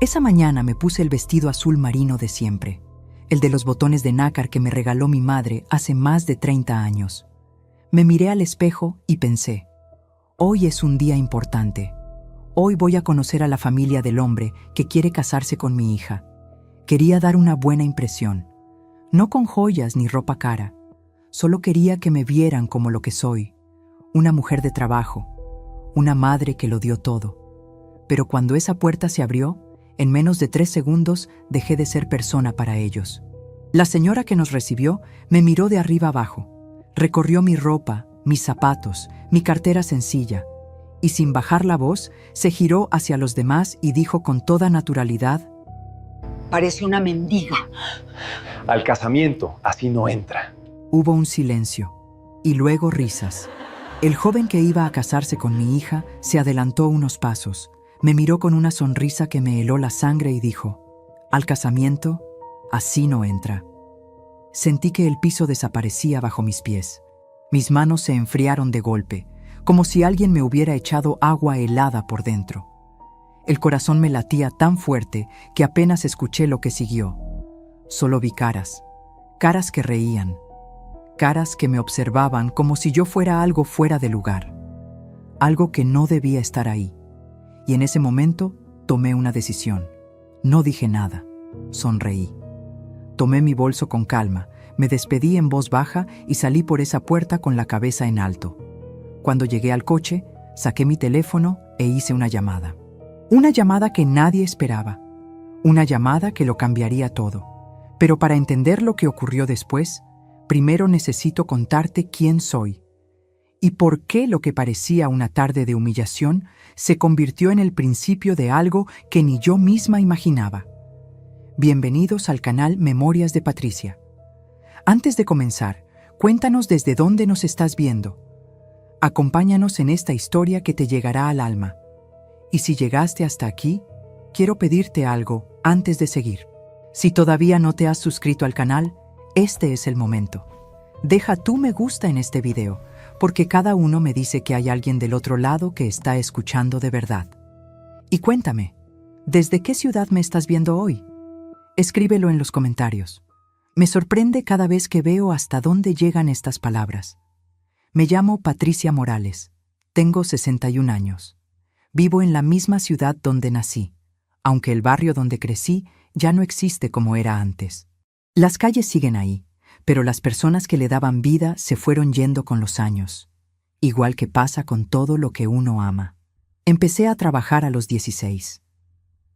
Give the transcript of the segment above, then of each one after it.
Esa mañana me puse el vestido azul marino de siempre, el de los botones de nácar que me regaló mi madre hace más de 30 años. Me miré al espejo y pensé, hoy es un día importante. Hoy voy a conocer a la familia del hombre que quiere casarse con mi hija. Quería dar una buena impresión, no con joyas ni ropa cara. Solo quería que me vieran como lo que soy, una mujer de trabajo, una madre que lo dio todo. Pero cuando esa puerta se abrió, en menos de 3 segundos dejé de ser persona para ellos. La señora que nos recibió me miró de arriba abajo, recorrió mi ropa, mis zapatos, mi cartera sencilla, y sin bajar la voz, se giró hacia los demás y dijo con toda naturalidad: Parece una mendiga. Al casamiento, así no entra. Hubo un silencio, y luego risas. El joven que iba a casarse con mi hija se adelantó unos pasos, me miró con una sonrisa que me heló la sangre y dijo: al casamiento, así no entra. Sentí que el piso desaparecía bajo mis pies. Mis manos se enfriaron de golpe, como si alguien me hubiera echado agua helada por dentro. El corazón me latía tan fuerte que apenas escuché lo que siguió. Solo vi caras que reían, caras que me observaban como si yo fuera algo fuera de lugar, algo que no debía estar ahí. Y en ese momento tomé una decisión. No dije nada, sonreí. Tomé mi bolso con calma, me despedí en voz baja y salí por esa puerta con la cabeza en alto. Cuando llegué al coche, saqué mi teléfono e hice una llamada. Una llamada que nadie esperaba. Una llamada que lo cambiaría todo. Pero para entender lo que ocurrió después, primero necesito contarte quién soy y por qué lo que parecía una tarde de humillación se convirtió en el principio de algo que ni yo misma imaginaba. Bienvenidos al canal Memorias de Patricia. Antes de comenzar, cuéntanos desde dónde nos estás viendo. Acompáñanos en esta historia que te llegará al alma. Y si llegaste hasta aquí, quiero pedirte algo antes de seguir. Si todavía no te has suscrito al canal, este es el momento. Deja tu me gusta en este video, porque cada uno me dice que hay alguien del otro lado que está escuchando de verdad. Y cuéntame, ¿desde qué ciudad me estás viendo hoy? Escríbelo en los comentarios. Me sorprende cada vez que veo hasta dónde llegan estas palabras. Me llamo Patricia Morales. Tengo 61 años. Vivo en la misma ciudad donde nací, aunque el barrio donde crecí ya no existe como era antes. Las calles siguen ahí, pero las personas que le daban vida se fueron yendo con los años, igual que pasa con todo lo que uno ama. Empecé a trabajar a los 16.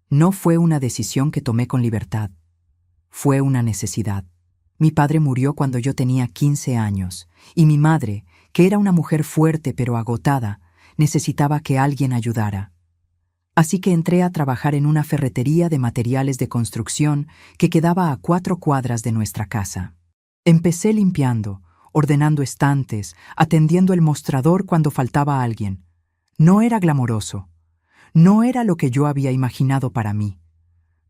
No fue una decisión que tomé con libertad. Fue una necesidad. Mi padre murió cuando yo tenía 15 años, y mi madre, que era una mujer fuerte pero agotada, necesitaba que alguien ayudara. Así que entré a trabajar en una ferretería de materiales de construcción que quedaba a 4 cuadras de nuestra casa. Empecé limpiando, ordenando estantes, atendiendo el mostrador cuando faltaba alguien. No era glamoroso. No era lo que yo había imaginado para mí.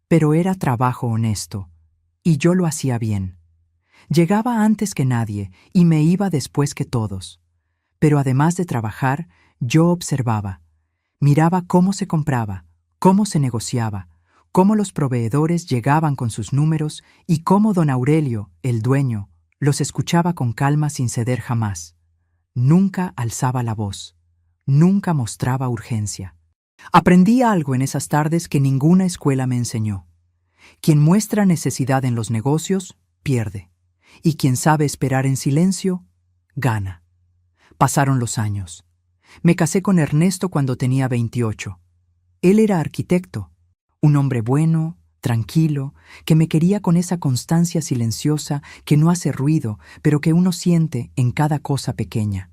Pero era trabajo honesto, y yo lo hacía bien. Llegaba antes que nadie y me iba después que todos. Pero además de trabajar, yo observaba. Miraba cómo se compraba, cómo se negociaba, cómo los proveedores llegaban con sus números y cómo don Aurelio, el dueño, los escuchaba con calma sin ceder jamás. Nunca alzaba la voz, nunca mostraba urgencia. Aprendí algo en esas tardes que ninguna escuela me enseñó. Quien muestra necesidad en los negocios, pierde. Y quien sabe esperar en silencio, gana. Pasaron los años. Me casé con Ernesto cuando tenía 28. Él era arquitecto, un hombre bueno, tranquilo, que me quería con esa constancia silenciosa que no hace ruido, pero que uno siente en cada cosa pequeña.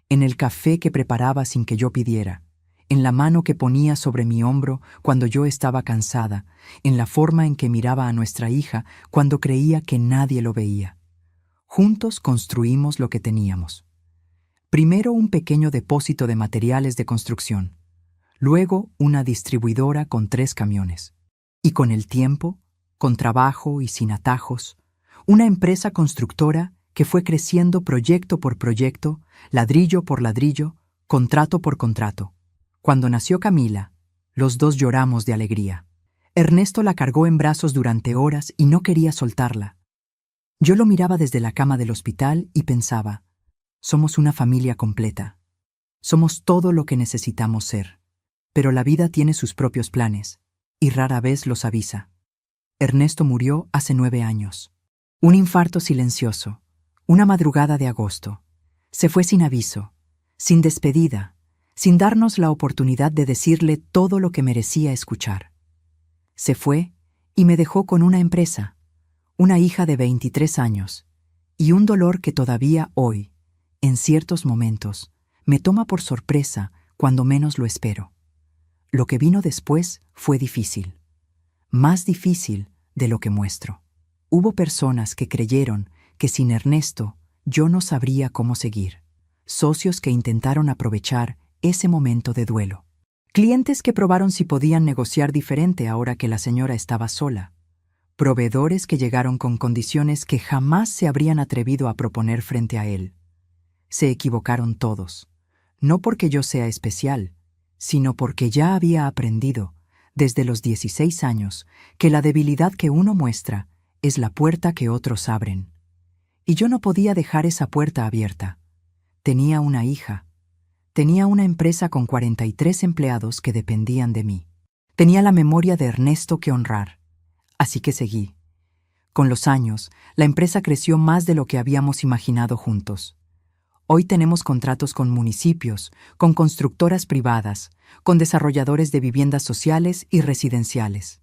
En el café que preparaba sin que yo pidiera, en la mano que ponía sobre mi hombro cuando yo estaba cansada, en la forma en que miraba a nuestra hija cuando creía que nadie lo veía. Juntos construimos lo que teníamos. Primero un pequeño depósito de materiales de construcción, luego una distribuidora con 3 camiones. Y con el tiempo, con trabajo y sin atajos, una empresa constructora que fue creciendo proyecto por proyecto, ladrillo por ladrillo, contrato por contrato. Cuando nació Camila, los dos lloramos de alegría. Ernesto la cargó en brazos durante horas y no quería soltarla. Yo lo miraba desde la cama del hospital y pensaba, somos una familia completa. Somos todo lo que necesitamos ser. Pero la vida tiene sus propios planes, y rara vez los avisa. Ernesto murió hace 9 años. Un infarto silencioso, una madrugada de agosto. Se fue sin aviso, sin despedida, sin darnos la oportunidad de decirle todo lo que merecía escuchar. Se fue y me dejó con una empresa, una hija de 23 años, y un dolor que todavía hoy, en ciertos momentos, me toma por sorpresa cuando menos lo espero. Lo que vino después fue difícil, más difícil de lo que muestro. Hubo personas que creyeron que sin Ernesto yo no sabría cómo seguir. Socios que intentaron aprovechar ese momento de duelo. Clientes que probaron si podían negociar diferente ahora que la señora estaba sola. Proveedores que llegaron con condiciones que jamás se habrían atrevido a proponer frente a él. Se equivocaron todos, no porque yo sea especial, sino porque ya había aprendido, desde los 16 años, que la debilidad que uno muestra es la puerta que otros abren. Y yo no podía dejar esa puerta abierta. Tenía una hija. Tenía una empresa con 43 empleados que dependían de mí. Tenía la memoria de Ernesto que honrar. Así que seguí. Con los años, la empresa creció más de lo que habíamos imaginado juntos. Hoy tenemos contratos con municipios, con constructoras privadas, con desarrolladores de viviendas sociales y residenciales.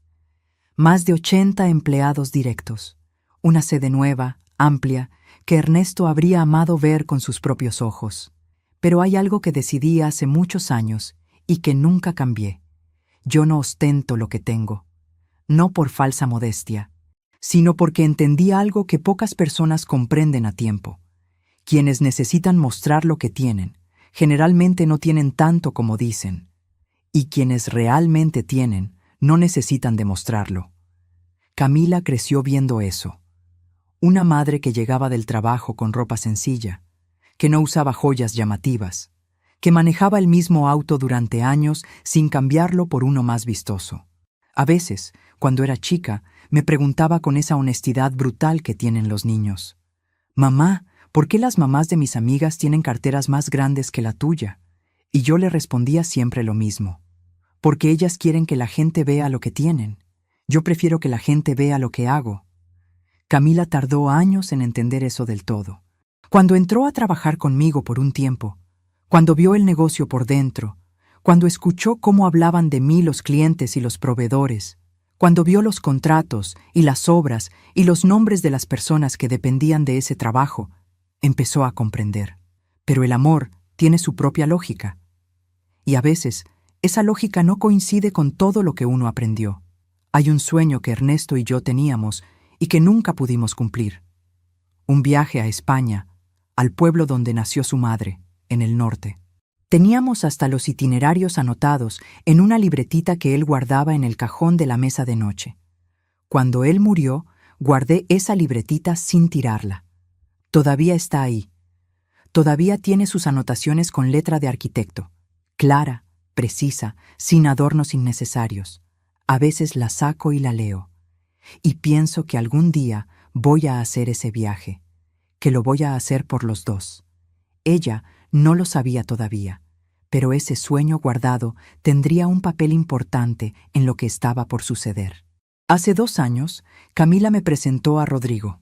Más de 80 empleados directos. Una sede nueva, amplia, que Ernesto habría amado ver con sus propios ojos. Pero hay algo que decidí hace muchos años y que nunca cambié. Yo no ostento lo que tengo, no por falsa modestia, sino porque entendí algo que pocas personas comprenden a tiempo. Quienes necesitan mostrar lo que tienen, generalmente no tienen tanto como dicen, y quienes realmente tienen, no necesitan demostrarlo. Camila creció viendo eso. Una madre que llegaba del trabajo con ropa sencilla, que no usaba joyas llamativas, que manejaba el mismo auto durante años sin cambiarlo por uno más vistoso. A veces, cuando era chica, me preguntaba con esa honestidad brutal que tienen los niños: «Mamá, ¿por qué las mamás de mis amigas tienen carteras más grandes que la tuya?» Y yo le respondía siempre lo mismo: «Porque ellas quieren que la gente vea lo que tienen. Yo prefiero que la gente vea lo que hago». Camila tardó años en entender eso del todo. Cuando entró a trabajar conmigo por un tiempo, cuando vio el negocio por dentro, cuando escuchó cómo hablaban de mí los clientes y los proveedores, cuando vio los contratos y las obras y los nombres de las personas que dependían de ese trabajo, empezó a comprender. Pero el amor tiene su propia lógica. Y a veces, esa lógica no coincide con todo lo que uno aprendió. Hay un sueño que Ernesto y yo teníamos y que nunca pudimos cumplir. Un viaje a España, al pueblo donde nació su madre, en el norte. Teníamos hasta los itinerarios anotados en una libretita que él guardaba en el cajón de la mesa de noche. Cuando él murió, guardé esa libretita sin tirarla. Todavía está ahí. Todavía tiene sus anotaciones con letra de arquitecto, clara, precisa, sin adornos innecesarios. A veces la saco y la leo. Y pienso que algún día voy a hacer ese viaje, que lo voy a hacer por los dos. Ella no lo sabía todavía, pero ese sueño guardado tendría un papel importante en lo que estaba por suceder. Hace 2 años, Camila me presentó a Rodrigo.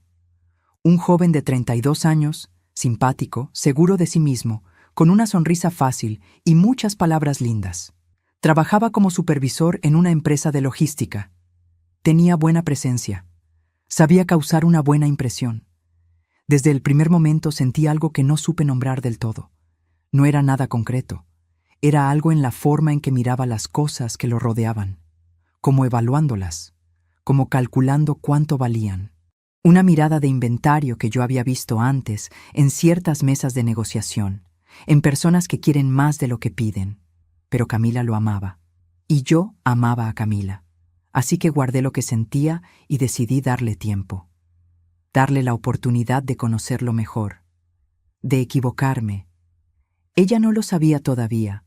Un joven de 32 años, simpático, seguro de sí mismo, con una sonrisa fácil y muchas palabras lindas. Trabajaba como supervisor en una empresa de logística. Tenía buena presencia. Sabía causar una buena impresión. Desde el primer momento sentí algo que no supe nombrar del todo. No era nada concreto. Era algo en la forma en que miraba las cosas que lo rodeaban, como evaluándolas, como calculando cuánto valían. Una mirada de inventario que yo había visto antes en ciertas mesas de negociación, en personas que quieren más de lo que piden. Pero Camila lo amaba. Y yo amaba a Camila. Así que guardé lo que sentía y decidí darle tiempo. Darle la oportunidad de conocerlo mejor. De equivocarme. Ella no lo sabía todavía,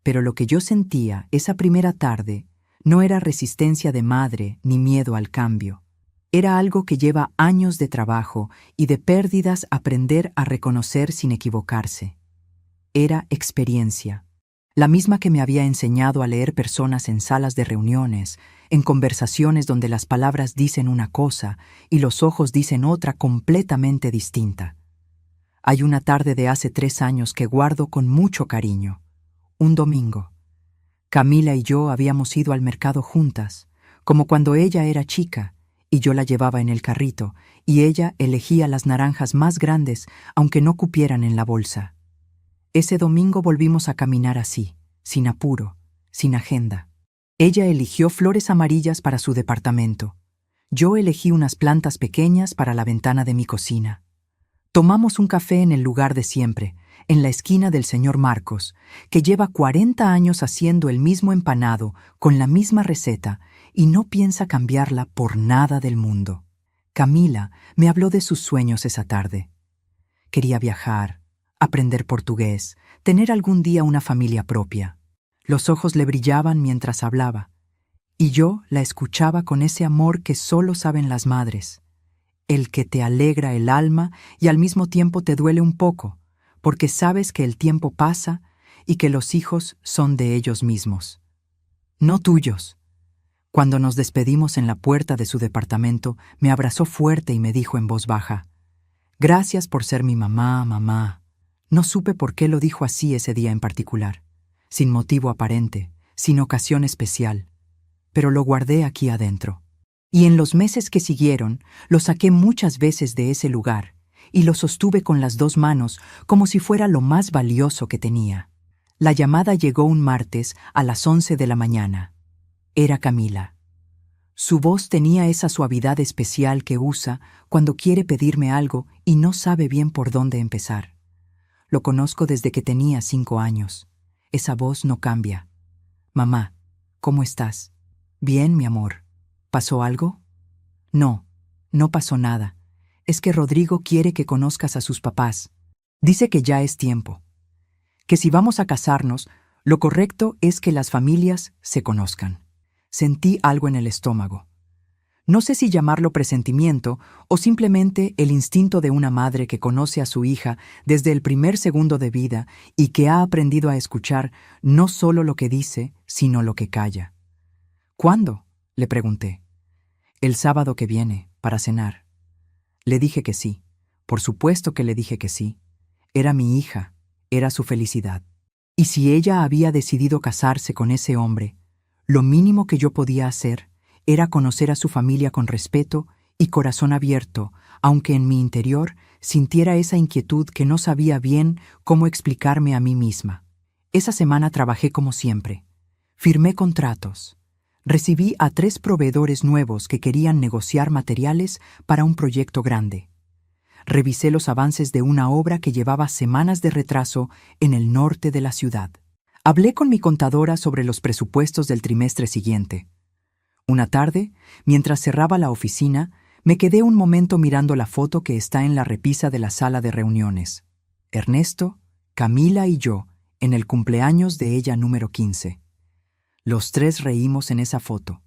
pero lo que yo sentía esa primera tarde No era resistencia de madre ni miedo al cambio. Era algo que lleva años de trabajo y de pérdidas aprender a reconocer sin equivocarse. Era experiencia, la misma que me había enseñado a leer personas en salas de reuniones, en conversaciones donde las palabras dicen una cosa y los ojos dicen otra completamente distinta. Hay una tarde de hace 3 años que guardo con mucho cariño. Un domingo. Camila y yo habíamos ido al mercado juntas, como cuando ella era chica, y yo la llevaba en el carrito, y ella elegía las naranjas más grandes, aunque no cupieran en la bolsa. Ese domingo volvimos a caminar así, sin apuro, sin agenda. Ella eligió flores amarillas para su departamento. Yo elegí unas plantas pequeñas para la ventana de mi cocina. Tomamos un café en el lugar de siempre, en la esquina del señor Marcos, que lleva 40 años haciendo el mismo empanado, con la misma receta, y no piensa cambiarla por nada del mundo. Camila me habló de sus sueños esa tarde. Quería viajar, aprender portugués, tener algún día una familia propia. Los ojos le brillaban mientras hablaba, y yo la escuchaba con ese amor que solo saben las madres, el que te alegra el alma y al mismo tiempo te duele un poco, porque sabes que el tiempo pasa y que los hijos son de ellos mismos, no tuyos. Cuando nos despedimos en la puerta de su departamento, me abrazó fuerte y me dijo en voz baja: «Gracias por ser mi mamá, mamá». No supe por qué lo dijo así ese día en particular, sin motivo aparente, sin ocasión especial, pero lo guardé aquí adentro. Y en los meses que siguieron, lo saqué muchas veces de ese lugar y lo sostuve con las 2 manos como si fuera lo más valioso que tenía. La llamada llegó un martes a las 11 de la mañana. Era Camila. Su voz tenía esa suavidad especial que usa cuando quiere pedirme algo y no sabe bien por dónde empezar. Lo conozco desde que tenía 5 años. Esa voz no cambia. «Mamá, ¿cómo estás?» «Bien, mi amor. ¿Pasó algo?» «No, no pasó nada. Es que Rodrigo quiere que conozcas a sus papás. Dice que ya es tiempo. Que si vamos a casarnos, lo correcto es que las familias se conozcan». Sentí algo en el estómago. No sé si llamarlo presentimiento o simplemente el instinto de una madre que conoce a su hija desde el primer segundo de vida y que ha aprendido a escuchar no solo lo que dice, sino lo que calla. «¿Cuándo?», le pregunté. «El sábado que viene, para cenar». Le dije que sí. Por supuesto que le dije que sí. Era mi hija, era su felicidad. Y si ella había decidido casarse con ese hombre, lo mínimo que yo podía hacer era conocer a su familia con respeto y corazón abierto, aunque en mi interior sintiera esa inquietud que no sabía bien cómo explicarme a mí misma. Esa semana trabajé como siempre. Firmé contratos. Recibí a 3 proveedores nuevos que querían negociar materiales para un proyecto grande. Revisé los avances de una obra que llevaba semanas de retraso en el norte de la ciudad. Hablé con mi contadora sobre los presupuestos del trimestre siguiente. Una tarde, mientras cerraba la oficina, me quedé un momento mirando la foto que está en la repisa de la sala de reuniones. Ernesto, Camila y yo, en el cumpleaños de ella número 15. Los 3 reímos en esa foto.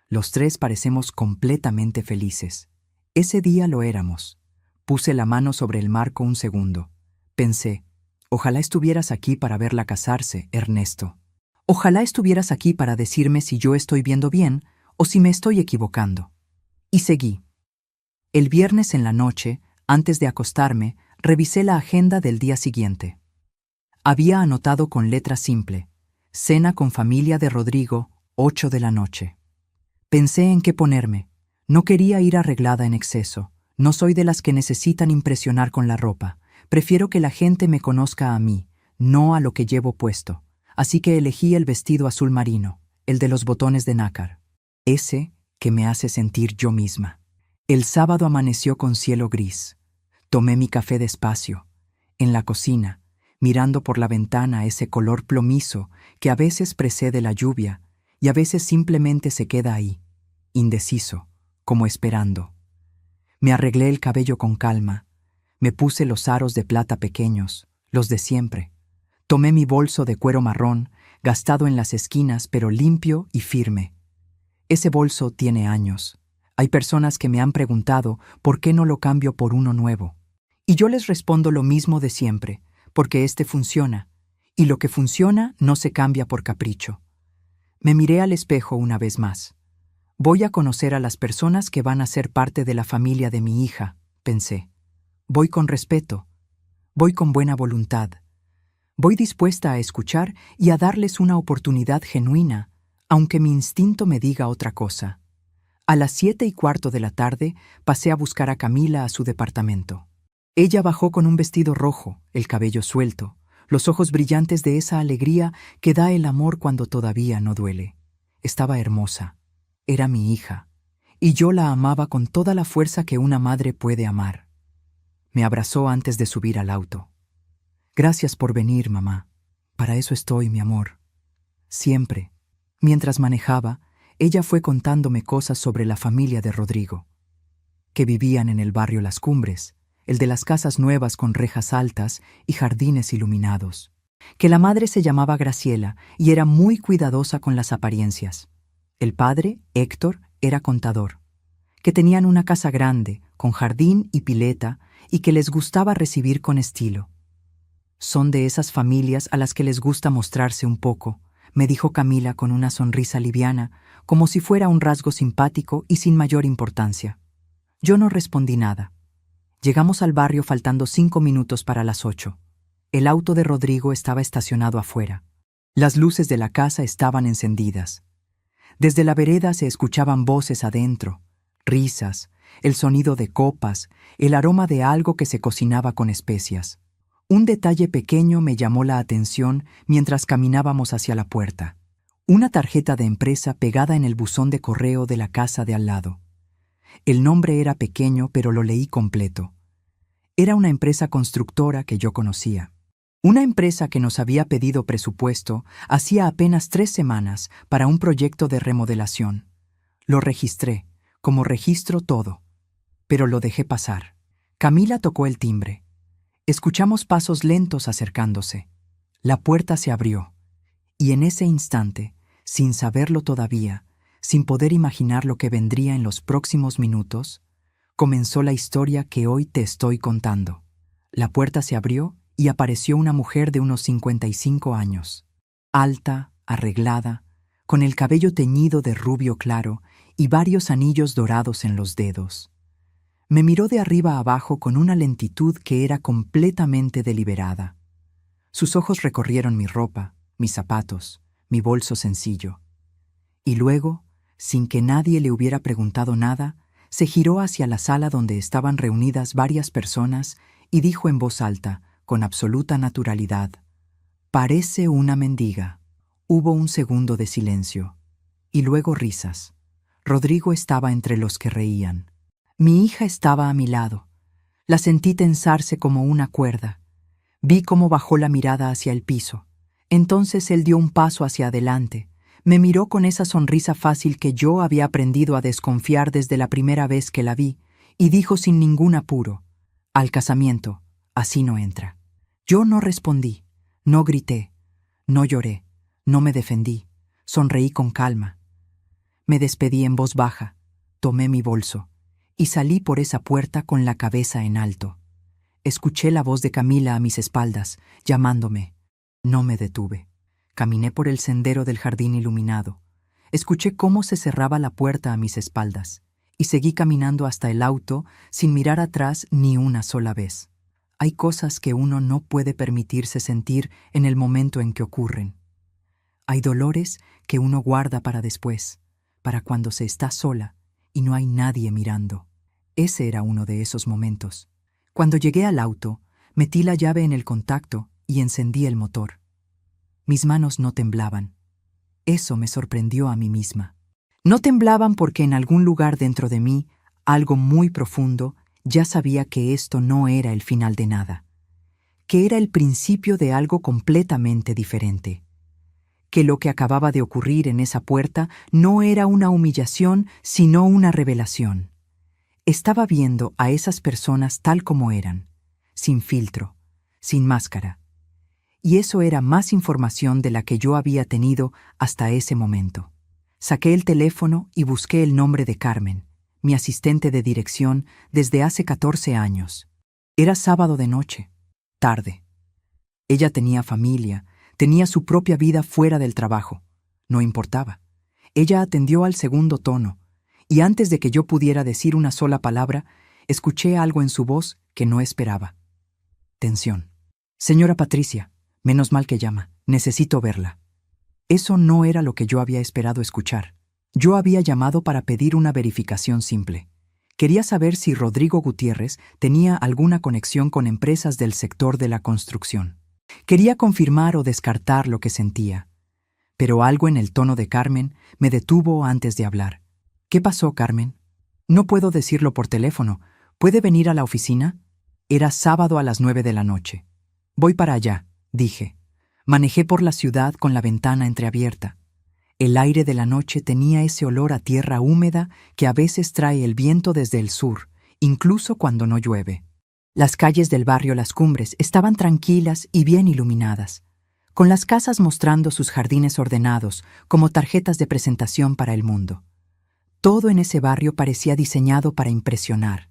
Los 3 parecemos completamente felices. Ese día lo éramos. Puse la mano sobre el marco un segundo. Pensé: ojalá estuvieras aquí para verla casarse, Ernesto. Ojalá estuvieras aquí para decirme si yo estoy viendo bien o si me estoy equivocando. Y seguí. El viernes en la noche, antes de acostarme, revisé la agenda del día siguiente. Había anotado con letra simple: cena con familia de Rodrigo, 8 de la noche. Pensé en qué ponerme. No quería ir arreglada en exceso. No soy de las que necesitan impresionar con la ropa. Prefiero que la gente me conozca a mí, no a lo que llevo puesto. Así que elegí el vestido azul marino, el de los botones de nácar. Ese que me hace sentir yo misma. El sábado amaneció con cielo gris. Tomé mi café despacio, en la cocina, mirando por la ventana ese color plomizo que a veces precede la lluvia y a veces simplemente se queda ahí, indeciso, como esperando. Me arreglé el cabello con calma. Me puse los aros de plata pequeños, los de siempre. Tomé mi bolso de cuero marrón, gastado en las esquinas pero limpio y firme. Ese bolso tiene años. Hay personas que me han preguntado por qué no lo cambio por uno nuevo. Y yo les respondo lo mismo de siempre, porque este funciona, y lo que funciona no se cambia por capricho. Me miré al espejo una vez más. Voy a conocer a las personas que van a ser parte de la familia de mi hija, pensé. Voy con respeto, voy con buena voluntad. Voy dispuesta a escuchar y a darles una oportunidad genuina, aunque mi instinto me diga otra cosa. A las 7:15 de la tarde pasé a buscar a Camila a su departamento. Ella bajó con un vestido rojo, el cabello suelto, los ojos brillantes de esa alegría que da el amor cuando todavía no duele. Estaba hermosa. Era mi hija, y yo la amaba con toda la fuerza que una madre puede amar. Me abrazó antes de subir al auto. Gracias por venir, mamá. Para eso estoy, mi amor. Siempre. Mientras manejaba, ella fue contándome cosas sobre la familia de Rodrigo, que vivían en el barrio Las Cumbres, el de las casas nuevas con rejas altas y jardines iluminados, que la madre se llamaba Graciela y era muy cuidadosa con las apariencias. El padre, Héctor, era contador, que tenían una casa grande, con jardín y pileta, y que les gustaba recibir con estilo. Son de esas familias a las que les gusta mostrarse un poco, me dijo Camila con una sonrisa liviana, como si fuera un rasgo simpático y sin mayor importancia. Yo no respondí nada. Llegamos al barrio faltando 5 minutos para las 8. El auto de Rodrigo estaba estacionado afuera. Las luces de la casa estaban encendidas. Desde la vereda se escuchaban voces adentro, risas, el sonido de copas, el aroma de algo que se cocinaba con especias. Un detalle pequeño me llamó la atención mientras caminábamos hacia la puerta. Una tarjeta de empresa pegada en el buzón de correo de la casa de al lado. El nombre era pequeño, pero lo leí completo. Era una empresa constructora que yo conocía. Una empresa que nos había pedido presupuesto hacía apenas 3 semanas para un proyecto de remodelación. Lo registré, como registro todo, pero lo dejé pasar. Camila tocó el timbre. Escuchamos pasos lentos acercándose. La puerta se abrió, y en ese instante, sin saberlo todavía, sin poder imaginar lo que vendría en los próximos minutos, comenzó la historia que hoy te estoy contando. La puerta se abrió y apareció una mujer de unos 55 años, alta, arreglada, con el cabello teñido de rubio claro y varios anillos dorados en los dedos. Me miró de arriba a abajo con una lentitud que era completamente deliberada. Sus ojos recorrieron mi ropa, mis zapatos, mi bolso sencillo. Y luego, sin que nadie le hubiera preguntado nada, se giró hacia la sala donde estaban reunidas varias personas y dijo en voz alta, con absoluta naturalidad: «Parece una mendiga». Hubo un segundo de silencio, y luego risas. Rodrigo estaba entre los que reían. Mi hija estaba a mi lado. La sentí tensarse como una cuerda. Vi cómo bajó la mirada hacia el piso. Entonces él dio un paso hacia adelante. Me miró con esa sonrisa fácil que yo había aprendido a desconfiar desde la primera vez que la vi, y dijo sin ningún apuro: «Al casamiento, así no entra». Yo no respondí, no grité, no lloré, no me defendí, sonreí con calma. Me despedí en voz baja, tomé mi bolso y salí por esa puerta con la cabeza en alto. Escuché la voz de Camila a mis espaldas, llamándome. No me detuve. Caminé por el sendero del jardín iluminado. Escuché cómo se cerraba la puerta a mis espaldas y seguí caminando hasta el auto sin mirar atrás ni una sola vez. Hay cosas que uno no puede permitirse sentir en el momento en que ocurren. Hay dolores que uno guarda para después, para cuando se está sola y no hay nadie mirando. Ese era uno de esos momentos. Cuando llegué al auto, metí la llave en el contacto y encendí el motor. Mis manos no temblaban. Eso me sorprendió a mí misma. No temblaban porque en algún lugar dentro de mí, algo muy profundo, ya sabía que esto no era el final de nada, que era el principio de algo completamente diferente, que lo que acababa de ocurrir en esa puerta no era una humillación, sino una revelación. Estaba viendo a esas personas tal como eran, sin filtro, sin máscara, y eso era más información de la que yo había tenido hasta ese momento. Saqué el teléfono y busqué el nombre de Carmen, mi asistente de dirección desde hace 14 años. Era sábado de noche, tarde. Ella tenía familia, tenía su propia vida fuera del trabajo. No importaba. Ella atendió al segundo tono, y antes de que yo pudiera decir una sola palabra, escuché algo en su voz que no esperaba. Tensión. Señora Patricia, menos mal que llama, necesito verla. Eso no era lo que yo había esperado escuchar. Yo había llamado para pedir una verificación simple. Quería saber si Rodrigo Gutiérrez tenía alguna conexión con empresas del sector de la construcción. Quería confirmar o descartar lo que sentía. Pero algo en el tono de Carmen me detuvo antes de hablar. ¿Qué pasó, Carmen? No puedo decirlo por teléfono. ¿Puede venir a la oficina? Era sábado a las 9 de la noche. Voy para allá, dije. Manejé por la ciudad con la ventana entreabierta. El aire de la noche tenía ese olor a tierra húmeda que a veces trae el viento desde el sur, incluso cuando no llueve. Las calles del barrio Las Cumbres estaban tranquilas y bien iluminadas, con las casas mostrando sus jardines ordenados como tarjetas de presentación para el mundo. Todo en ese barrio parecía diseñado para impresionar.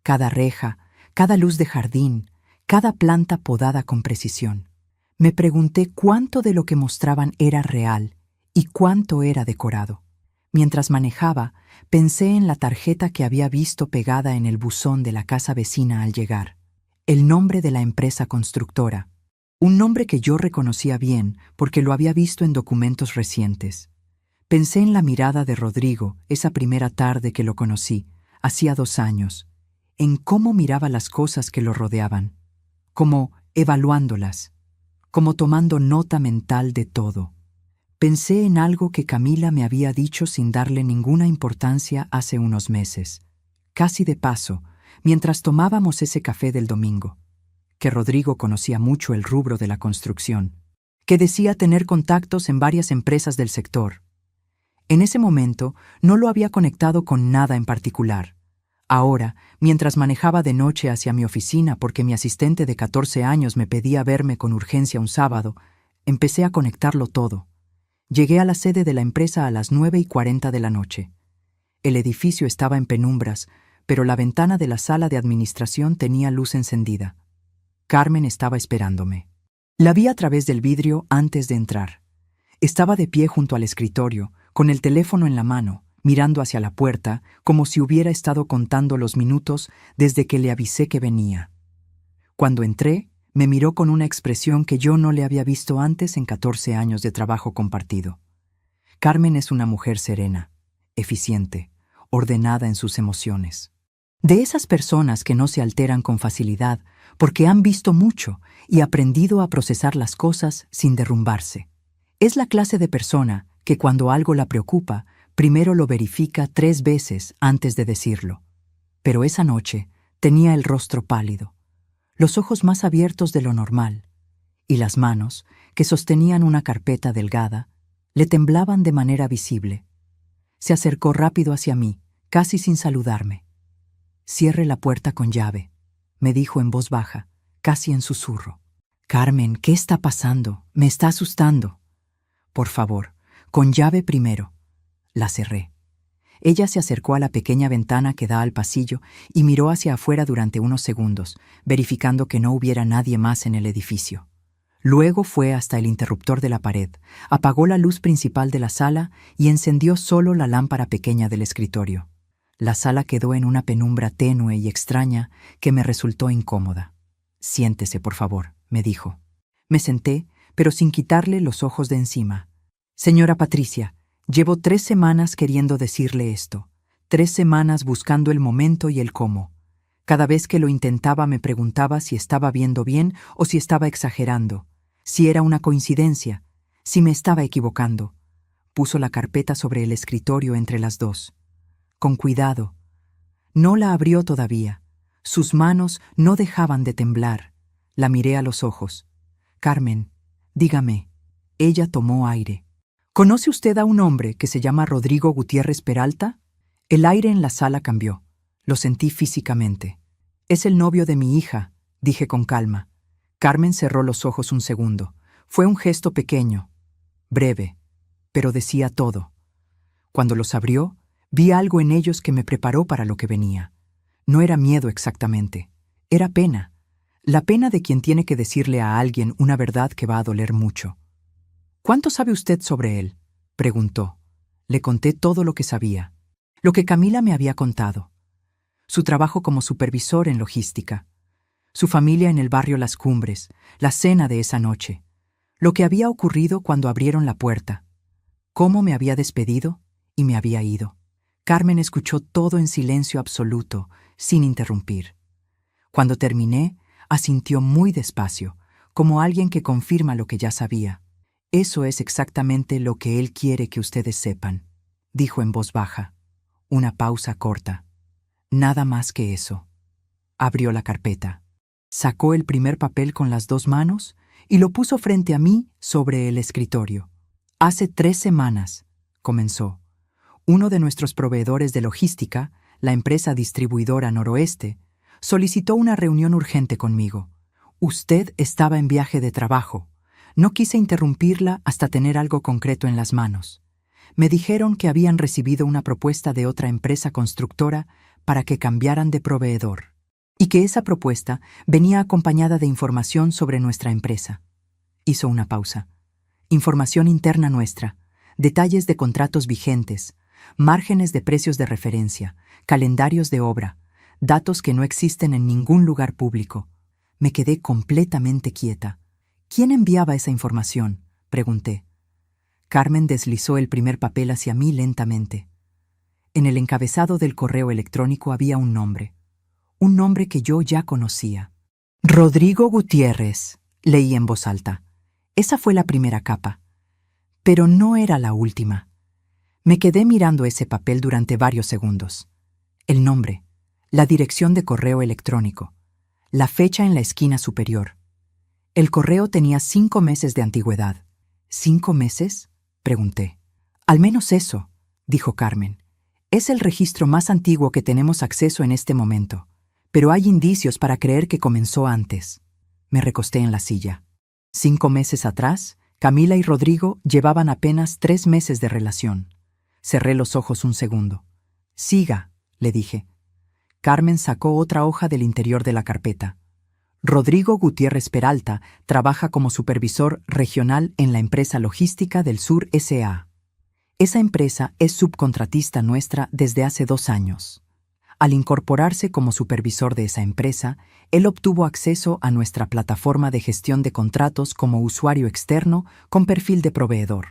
Cada reja, cada luz de jardín, cada planta podada con precisión. Me pregunté cuánto de lo que mostraban era real y cuánto era decorado. Mientras manejaba, pensé en la tarjeta que había visto pegada en el buzón de la casa vecina al llegar. El nombre de la empresa constructora, un nombre que yo reconocía bien porque lo había visto en documentos recientes. Pensé en la mirada de Rodrigo esa primera tarde que lo conocí, hacía 2 años, en cómo miraba las cosas que lo rodeaban, como evaluándolas, como tomando nota mental de todo. Pensé en algo que Camila me había dicho sin darle ninguna importancia hace unos meses, casi de paso, mientras tomábamos ese café del domingo, que Rodrigo conocía mucho el rubro de la construcción, que decía tener contactos en varias empresas del sector. En ese momento no lo había conectado con nada en particular. Ahora, mientras manejaba de noche hacia mi oficina porque mi asistente de 14 años me pedía verme con urgencia un sábado, empecé a conectarlo todo. Llegué a la sede de la empresa a las 9:40 de la noche. El edificio estaba en penumbras, pero la ventana de la sala de administración tenía luz encendida. Carmen estaba esperándome. La vi a través del vidrio antes de entrar. Estaba de pie junto al escritorio, con el teléfono en la mano, mirando hacia la puerta, como si hubiera estado contando los minutos desde que le avisé que venía. Cuando entré, me miró con una expresión que yo no le había visto antes en 14 años de trabajo compartido. Carmen es una mujer serena, eficiente, ordenada en sus emociones. De esas personas que no se alteran con facilidad porque han visto mucho y aprendido a procesar las cosas sin derrumbarse. Es la clase de persona que cuando algo la preocupa, primero lo verifica 3 veces antes de decirlo. Pero esa noche tenía el rostro pálido, los ojos más abiertos de lo normal, y las manos, que sostenían una carpeta delgada, le temblaban de manera visible. Se acercó rápido hacia mí, casi sin saludarme. «Cierre la puerta con llave», me dijo en voz baja, casi en susurro. «Carmen, ¿qué está pasando? Me está asustando». «Por favor, con llave primero». La cerré. Ella se acercó a la pequeña ventana que da al pasillo y miró hacia afuera durante unos segundos, verificando que no hubiera nadie más en el edificio. Luego fue hasta el interruptor de la pared, apagó la luz principal de la sala y encendió solo la lámpara pequeña del escritorio. La sala quedó en una penumbra tenue y extraña que me resultó incómoda. «Siéntese, por favor», me dijo. Me senté, pero sin quitarle los ojos de encima. «Señora Patricia, llevo 3 semanas queriendo decirle esto, 3 semanas buscando el momento y el cómo. Cada vez que lo intentaba me preguntaba si estaba viendo bien o si estaba exagerando, si era una coincidencia, si me estaba equivocando». Puso la carpeta sobre el escritorio entre las dos. Con cuidado. No la abrió todavía. Sus manos no dejaban de temblar. La miré a los ojos. «Carmen, dígame». Ella tomó aire. «¿Conoce usted a un hombre que se llama Rodrigo Gutiérrez Peralta?» El aire en la sala cambió. Lo sentí físicamente. «Es el novio de mi hija», dije con calma. Carmen cerró los ojos un segundo. Fue un gesto pequeño, breve, pero decía todo. Cuando los abrió, vi algo en ellos que me preparó para lo que venía. No era miedo exactamente, era pena. La pena de quien tiene que decirle a alguien una verdad que va a doler mucho. ¿Cuánto sabe usted sobre él?, preguntó. Le conté todo lo que sabía, lo que Camila me había contado. Su trabajo como supervisor en logística, su familia en el barrio Las Cumbres, la cena de esa noche, lo que había ocurrido cuando abrieron la puerta, cómo me había despedido y me había ido. Carmen escuchó todo en silencio absoluto, sin interrumpir. Cuando terminé, asintió muy despacio, como alguien que confirma lo que ya sabía. Eso es exactamente lo que él quiere que ustedes sepan, dijo en voz baja. Una pausa corta. Nada más que eso. Abrió la carpeta. Sacó el primer papel con las 2 manos y lo puso frente a mí sobre el escritorio. Hace 3 semanas, comenzó, uno de nuestros proveedores de logística, la empresa distribuidora Noroeste, solicitó una reunión urgente conmigo. Usted estaba en viaje de trabajo. No quise interrumpirla hasta tener algo concreto en las manos. Me dijeron que habían recibido una propuesta de otra empresa constructora para que cambiaran de proveedor, y que esa propuesta venía acompañada de información sobre nuestra empresa. Hizo una pausa. Información interna nuestra, detalles de contratos vigentes, márgenes de precios de referencia, calendarios de obra, datos que no existen en ningún lugar público. Me quedé completamente quieta. ¿Quién enviaba esa información?, pregunté. Carmen deslizó el primer papel hacia mí lentamente. En el encabezado del correo electrónico había un nombre que yo ya conocía. Rodrigo Gutiérrez, leí en voz alta. Esa fue la primera capa. Pero no era la última. Me quedé mirando ese papel durante varios segundos. El nombre, la dirección de correo electrónico, la fecha en la esquina superior. El correo tenía 5 meses de antigüedad. ¿5 meses?, pregunté. Al menos eso, dijo Carmen. Es el registro más antiguo que tenemos acceso en este momento, pero hay indicios para creer que comenzó antes. Me recosté en la silla. 5 meses atrás, Camila y Rodrigo llevaban apenas 3 meses de relación. Cerré los ojos un segundo. Siga, le dije. Carmen sacó otra hoja del interior de la carpeta. Rodrigo Gutiérrez Peralta trabaja como supervisor regional en la empresa logística del Sur S.A. Esa empresa es subcontratista nuestra desde hace 2 años. Al incorporarse como supervisor de esa empresa, él obtuvo acceso a nuestra plataforma de gestión de contratos como usuario externo con perfil de proveedor.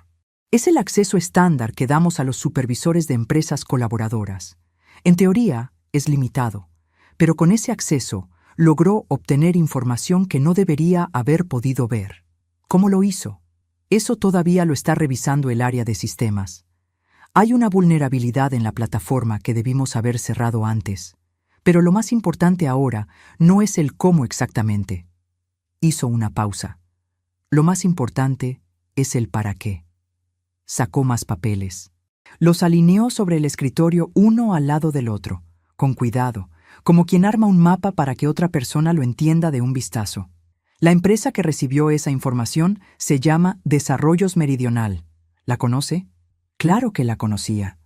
Es el acceso estándar que damos a los supervisores de empresas colaboradoras. En teoría, es limitado, pero con ese acceso logró obtener información que no debería haber podido ver. ¿Cómo lo hizo? Eso todavía lo está revisando el área de sistemas. Hay una vulnerabilidad en la plataforma que debimos haber cerrado antes, pero lo más importante ahora no es el cómo exactamente. Hizo una pausa. Lo más importante es el para qué. Sacó más papeles. Los alineó sobre el escritorio uno al lado del otro, con cuidado, como quien arma un mapa para que otra persona lo entienda de un vistazo. La empresa que recibió esa información se llama Desarrollos Meridional. ¿La conoce? Claro que la conocía.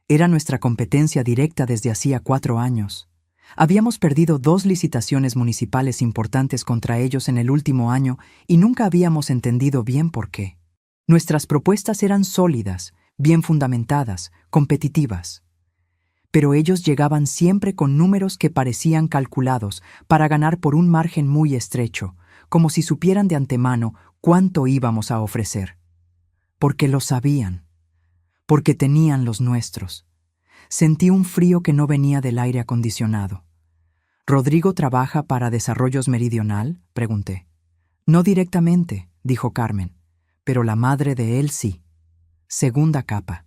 Era nuestra competencia directa desde hacía 4 años. Habíamos perdido 2 licitaciones municipales importantes contra ellos en el último año y nunca habíamos entendido bien por qué. Nuestras propuestas eran sólidas, bien fundamentadas, competitivas. Pero ellos llegaban siempre con números que parecían calculados para ganar por un margen muy estrecho, como si supieran de antemano cuánto íbamos a ofrecer. Porque lo sabían. Porque tenían los nuestros. Sentí un frío que no venía del aire acondicionado. ¿Rodrigo trabaja para Desarrollos Meridional?, pregunté. No directamente, dijo Carmen, pero la madre de él sí. Segunda capa.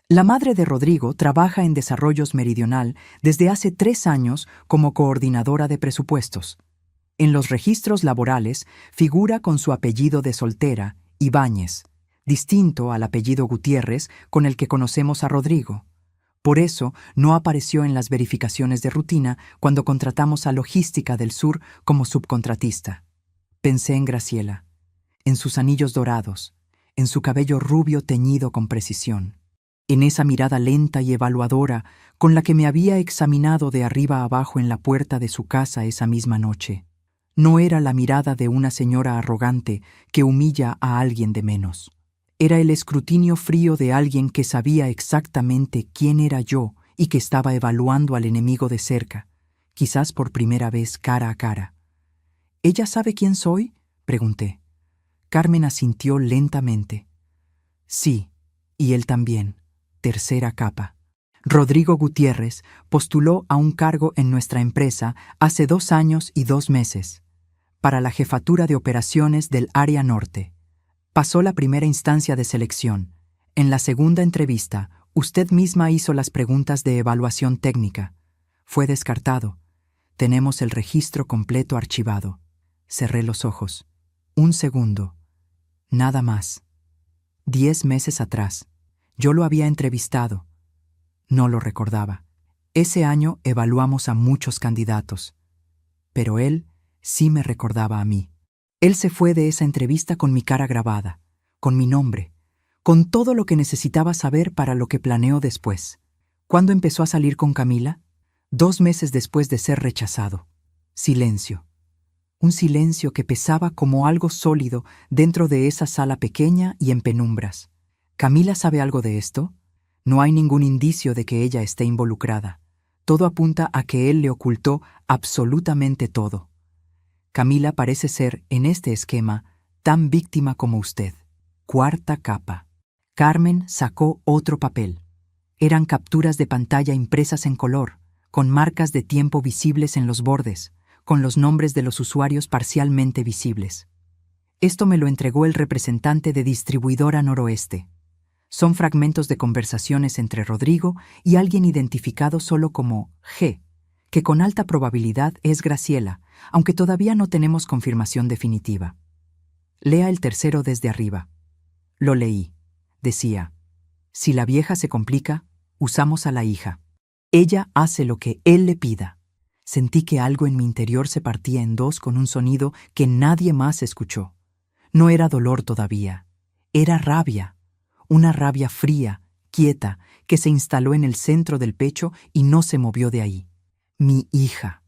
La madre de Rodrigo trabaja en Desarrollos Meridional desde hace 3 años como coordinadora de presupuestos. En los registros laborales figura con su apellido de soltera, Ibáñez, distinto al apellido Gutiérrez con el que conocemos a Rodrigo. Por eso no apareció en las verificaciones de rutina cuando contratamos a Logística del Sur como subcontratista. Pensé en Graciela, en sus anillos dorados, en su cabello rubio teñido con precisión. En esa mirada lenta y evaluadora con la que me había examinado de arriba a abajo en la puerta de su casa esa misma noche, no era la mirada de una señora arrogante que humilla a alguien de menos. Era el escrutinio frío de alguien que sabía exactamente quién era yo y que estaba evaluando al enemigo de cerca, quizás por primera vez cara a cara. ¿Ella sabe quién soy?, pregunté. Carmen asintió lentamente. Sí, y él también. Tercera capa. Rodrigo Gutiérrez postuló a un cargo en nuestra empresa hace 2 años y 2 meses, para la jefatura de operaciones del área norte. Pasó la primera instancia de selección. En la segunda entrevista, usted misma hizo las preguntas de evaluación técnica. Fue descartado. Tenemos el registro completo archivado. Cerré los ojos. 1 segundo. Nada más. 10 meses atrás. Yo lo había entrevistado. No lo recordaba. Ese año evaluamos a muchos candidatos. Pero él sí me recordaba a mí. Él se fue de esa entrevista con mi cara grabada, con mi nombre, con todo lo que necesitaba saber para lo que planeó después. ¿Cuándo empezó a salir con Camila? 2 meses después de ser rechazado. Silencio. Un silencio que pesaba como algo sólido dentro de esa sala pequeña y en penumbras. ¿Camila sabe algo de esto? No hay ningún indicio de que ella esté involucrada. Todo apunta a que él le ocultó absolutamente todo. Camila parece ser, en este esquema, tan víctima como usted. Cuarta capa. Carmen sacó otro papel. Eran capturas de pantalla impresas en color, con marcas de tiempo visibles en los bordes, con los nombres de los usuarios parcialmente visibles. Esto me lo entregó el representante de Distribuidora Noroeste. Son fragmentos de conversaciones entre Rodrigo y alguien identificado solo como G, que con alta probabilidad es Graciela, aunque todavía no tenemos confirmación definitiva. Lea el tercero desde arriba. Lo leí. Decía: si la vieja se complica, usamos a la hija. Ella hace lo que él le pida. Sentí que algo en mi interior se partía en dos con un sonido que nadie más escuchó. No era dolor todavía, era rabia. Una rabia fría, quieta, que se instaló en el centro del pecho y no se movió de ahí. Mi hija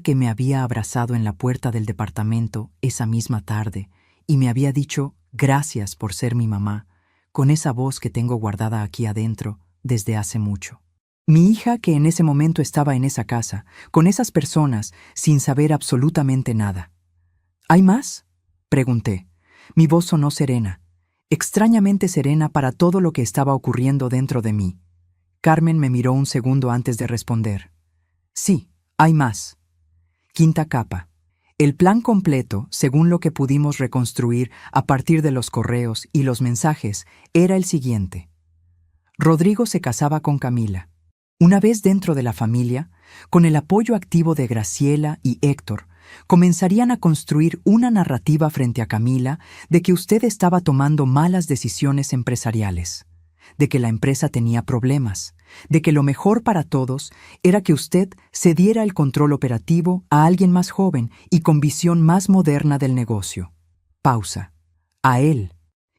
que me había abrazado en la puerta del departamento esa misma tarde y me había dicho gracias por ser mi mamá, con esa voz que tengo guardada aquí adentro desde hace mucho. Mi hija que en ese momento estaba en esa casa, con esas personas, sin saber absolutamente nada. ¿Hay más?, pregunté. Mi voz sonó serena, extrañamente serena para todo lo que estaba ocurriendo dentro de mí. Carmen me miró un segundo antes de responder. Sí, hay más. Quinta capa. El plan completo, según lo que pudimos reconstruir a partir de los correos y los mensajes, era el siguiente. Rodrigo se casaba con Camila. Una vez dentro de la familia, con el apoyo activo de Graciela y Héctor, comenzarían a construir una narrativa frente a Camila de que usted estaba tomando malas decisiones empresariales, de que la empresa tenía problemas, de que lo mejor para todos era que usted cediera el control operativo a alguien más joven y con visión más moderna del negocio. Pausa. A él.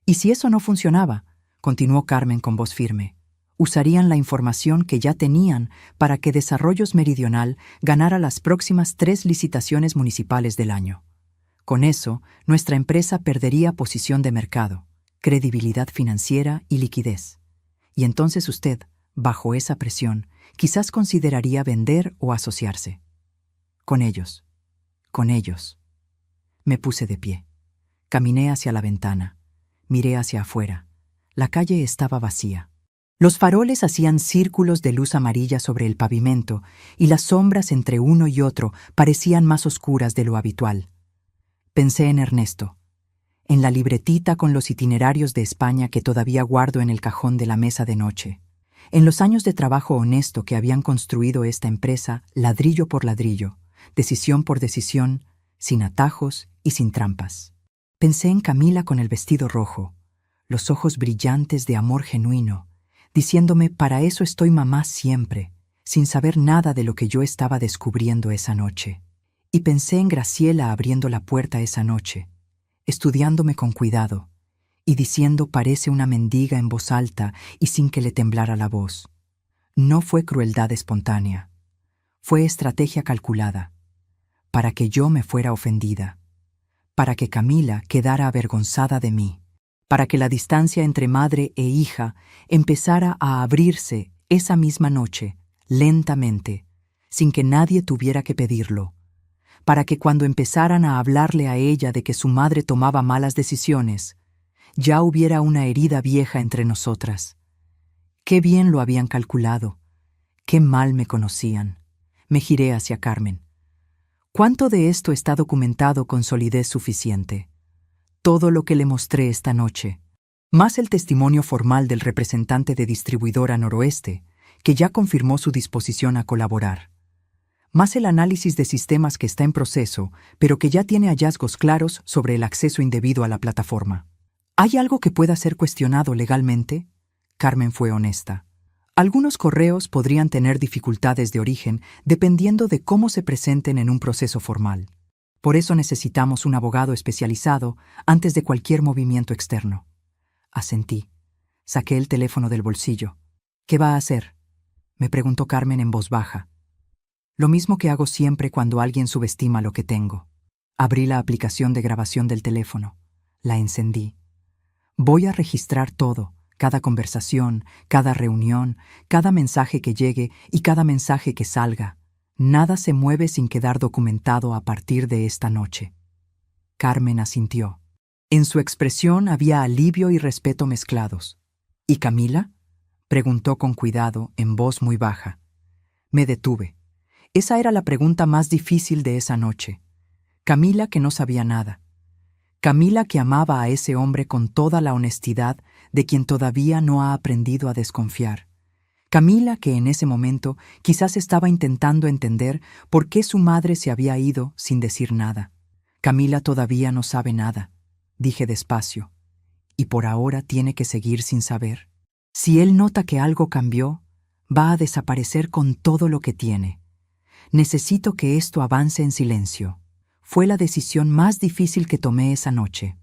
Y si eso no funcionaba, continuó Carmen con voz firme, usarían la información que ya tenían para que Desarrollos Meridional ganara las próximas 3 licitaciones municipales del año. Con eso, nuestra empresa perdería posición de mercado, credibilidad financiera y liquidez. Y entonces usted, bajo esa presión, quizás consideraría vender o asociarse. Con ellos. Con ellos. Me puse de pie. Caminé hacia la ventana. Miré hacia afuera. La calle estaba vacía. Los faroles hacían círculos de luz amarilla sobre el pavimento y las sombras entre uno y otro parecían más oscuras de lo habitual. Pensé en Ernesto, en la libretita con los itinerarios de España que todavía guardo en el cajón de la mesa de noche, en los años de trabajo honesto que habían construido esta empresa ladrillo por ladrillo, decisión por decisión, sin atajos y sin trampas. Pensé en Camila con el vestido rojo, los ojos brillantes de amor genuino, diciéndome para eso estoy mamá siempre, sin saber nada de lo que yo estaba descubriendo esa noche. Y pensé en Graciela abriendo la puerta esa noche, estudiándome con cuidado, y diciendo parece una mendiga en voz alta y sin que le temblara la voz. No fue crueldad espontánea, fue estrategia calculada, para que yo me fuera ofendida, para que Camila quedara avergonzada de mí, para que la distancia entre madre e hija empezara a abrirse esa misma noche, lentamente, sin que nadie tuviera que pedirlo, para que cuando empezaran a hablarle a ella de que su madre tomaba malas decisiones, ya hubiera una herida vieja entre nosotras. Qué bien lo habían calculado, qué mal me conocían. Me giré hacia Carmen. ¿Cuánto de esto está documentado con solidez suficiente? Todo lo que le mostré esta noche, más el testimonio formal del representante de Distribuidora Noroeste, que ya confirmó su disposición a colaborar, más el análisis de sistemas que está en proceso, pero que ya tiene hallazgos claros sobre el acceso indebido a la plataforma. ¿Hay algo que pueda ser cuestionado legalmente? Carmen fue honesta. Algunos correos podrían tener dificultades de origen dependiendo de cómo se presenten en un proceso formal. Por eso necesitamos un abogado especializado antes de cualquier movimiento externo. Asentí. Saqué el teléfono del bolsillo. ¿Qué va a hacer?, me preguntó Carmen en voz baja. Lo mismo que hago siempre cuando alguien subestima lo que tengo. Abrí la aplicación de grabación del teléfono. La encendí. Voy a registrar todo. Cada conversación, cada reunión, cada mensaje que llegue y cada mensaje que salga. Nada se mueve sin quedar documentado a partir de esta noche. Carmen asintió. En su expresión había alivio y respeto mezclados. ¿Y Camila?, preguntó con cuidado, en voz muy baja. Me detuve. Esa era la pregunta más difícil de esa noche. Camila, que no sabía nada. Camila, que amaba a ese hombre con toda la honestidad de quien todavía no ha aprendido a desconfiar. Camila, que en ese momento quizás estaba intentando entender por qué su madre se había ido sin decir nada. Camila todavía no sabe nada, dije despacio, y por ahora tiene que seguir sin saber. Si él nota que algo cambió, va a desaparecer con todo lo que tiene. Necesito que esto avance en silencio. Fue la decisión más difícil que tomé esa noche.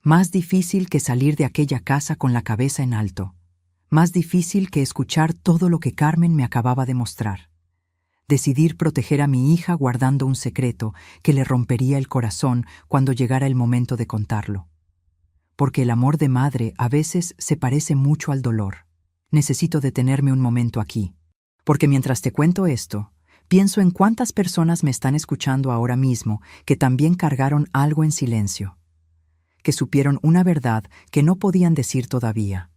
Más difícil que salir de aquella casa con la cabeza en alto. Más difícil que escuchar todo lo que Carmen me acababa de mostrar. Decidir proteger a mi hija guardando un secreto que le rompería el corazón cuando llegara el momento de contarlo. Porque el amor de madre a veces se parece mucho al dolor. Necesito detenerme un momento aquí. Porque mientras te cuento esto, pienso en cuántas personas me están escuchando ahora mismo que también cargaron algo en silencio, que supieron una verdad que no podían decir todavía,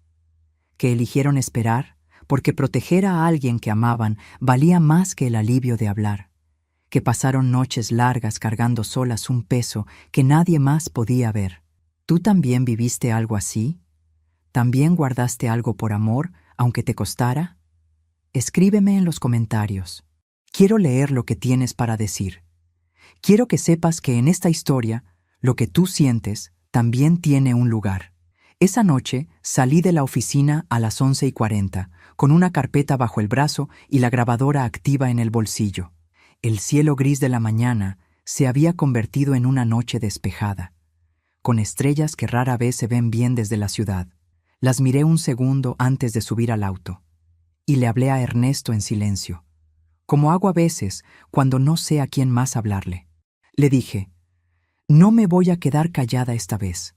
que eligieron esperar porque proteger a alguien que amaban valía más que el alivio de hablar, que pasaron noches largas cargando solas un peso que nadie más podía ver. ¿Tú también viviste algo así? ¿También guardaste algo por amor, aunque te costara? Escríbeme en los comentarios. Quiero leer lo que tienes para decir. Quiero que sepas que en esta historia, lo que tú sientes también tiene un lugar. Esa noche salí de la oficina a las 11:40, con una carpeta bajo el brazo y la grabadora activa en el bolsillo. El cielo gris de la mañana se había convertido en una noche despejada, con estrellas que rara vez se ven bien desde la ciudad. Las miré un segundo antes de subir al auto, y le hablé a Ernesto en silencio, como hago a veces cuando no sé a quién más hablarle. Le dije, no me voy a quedar callada esta vez.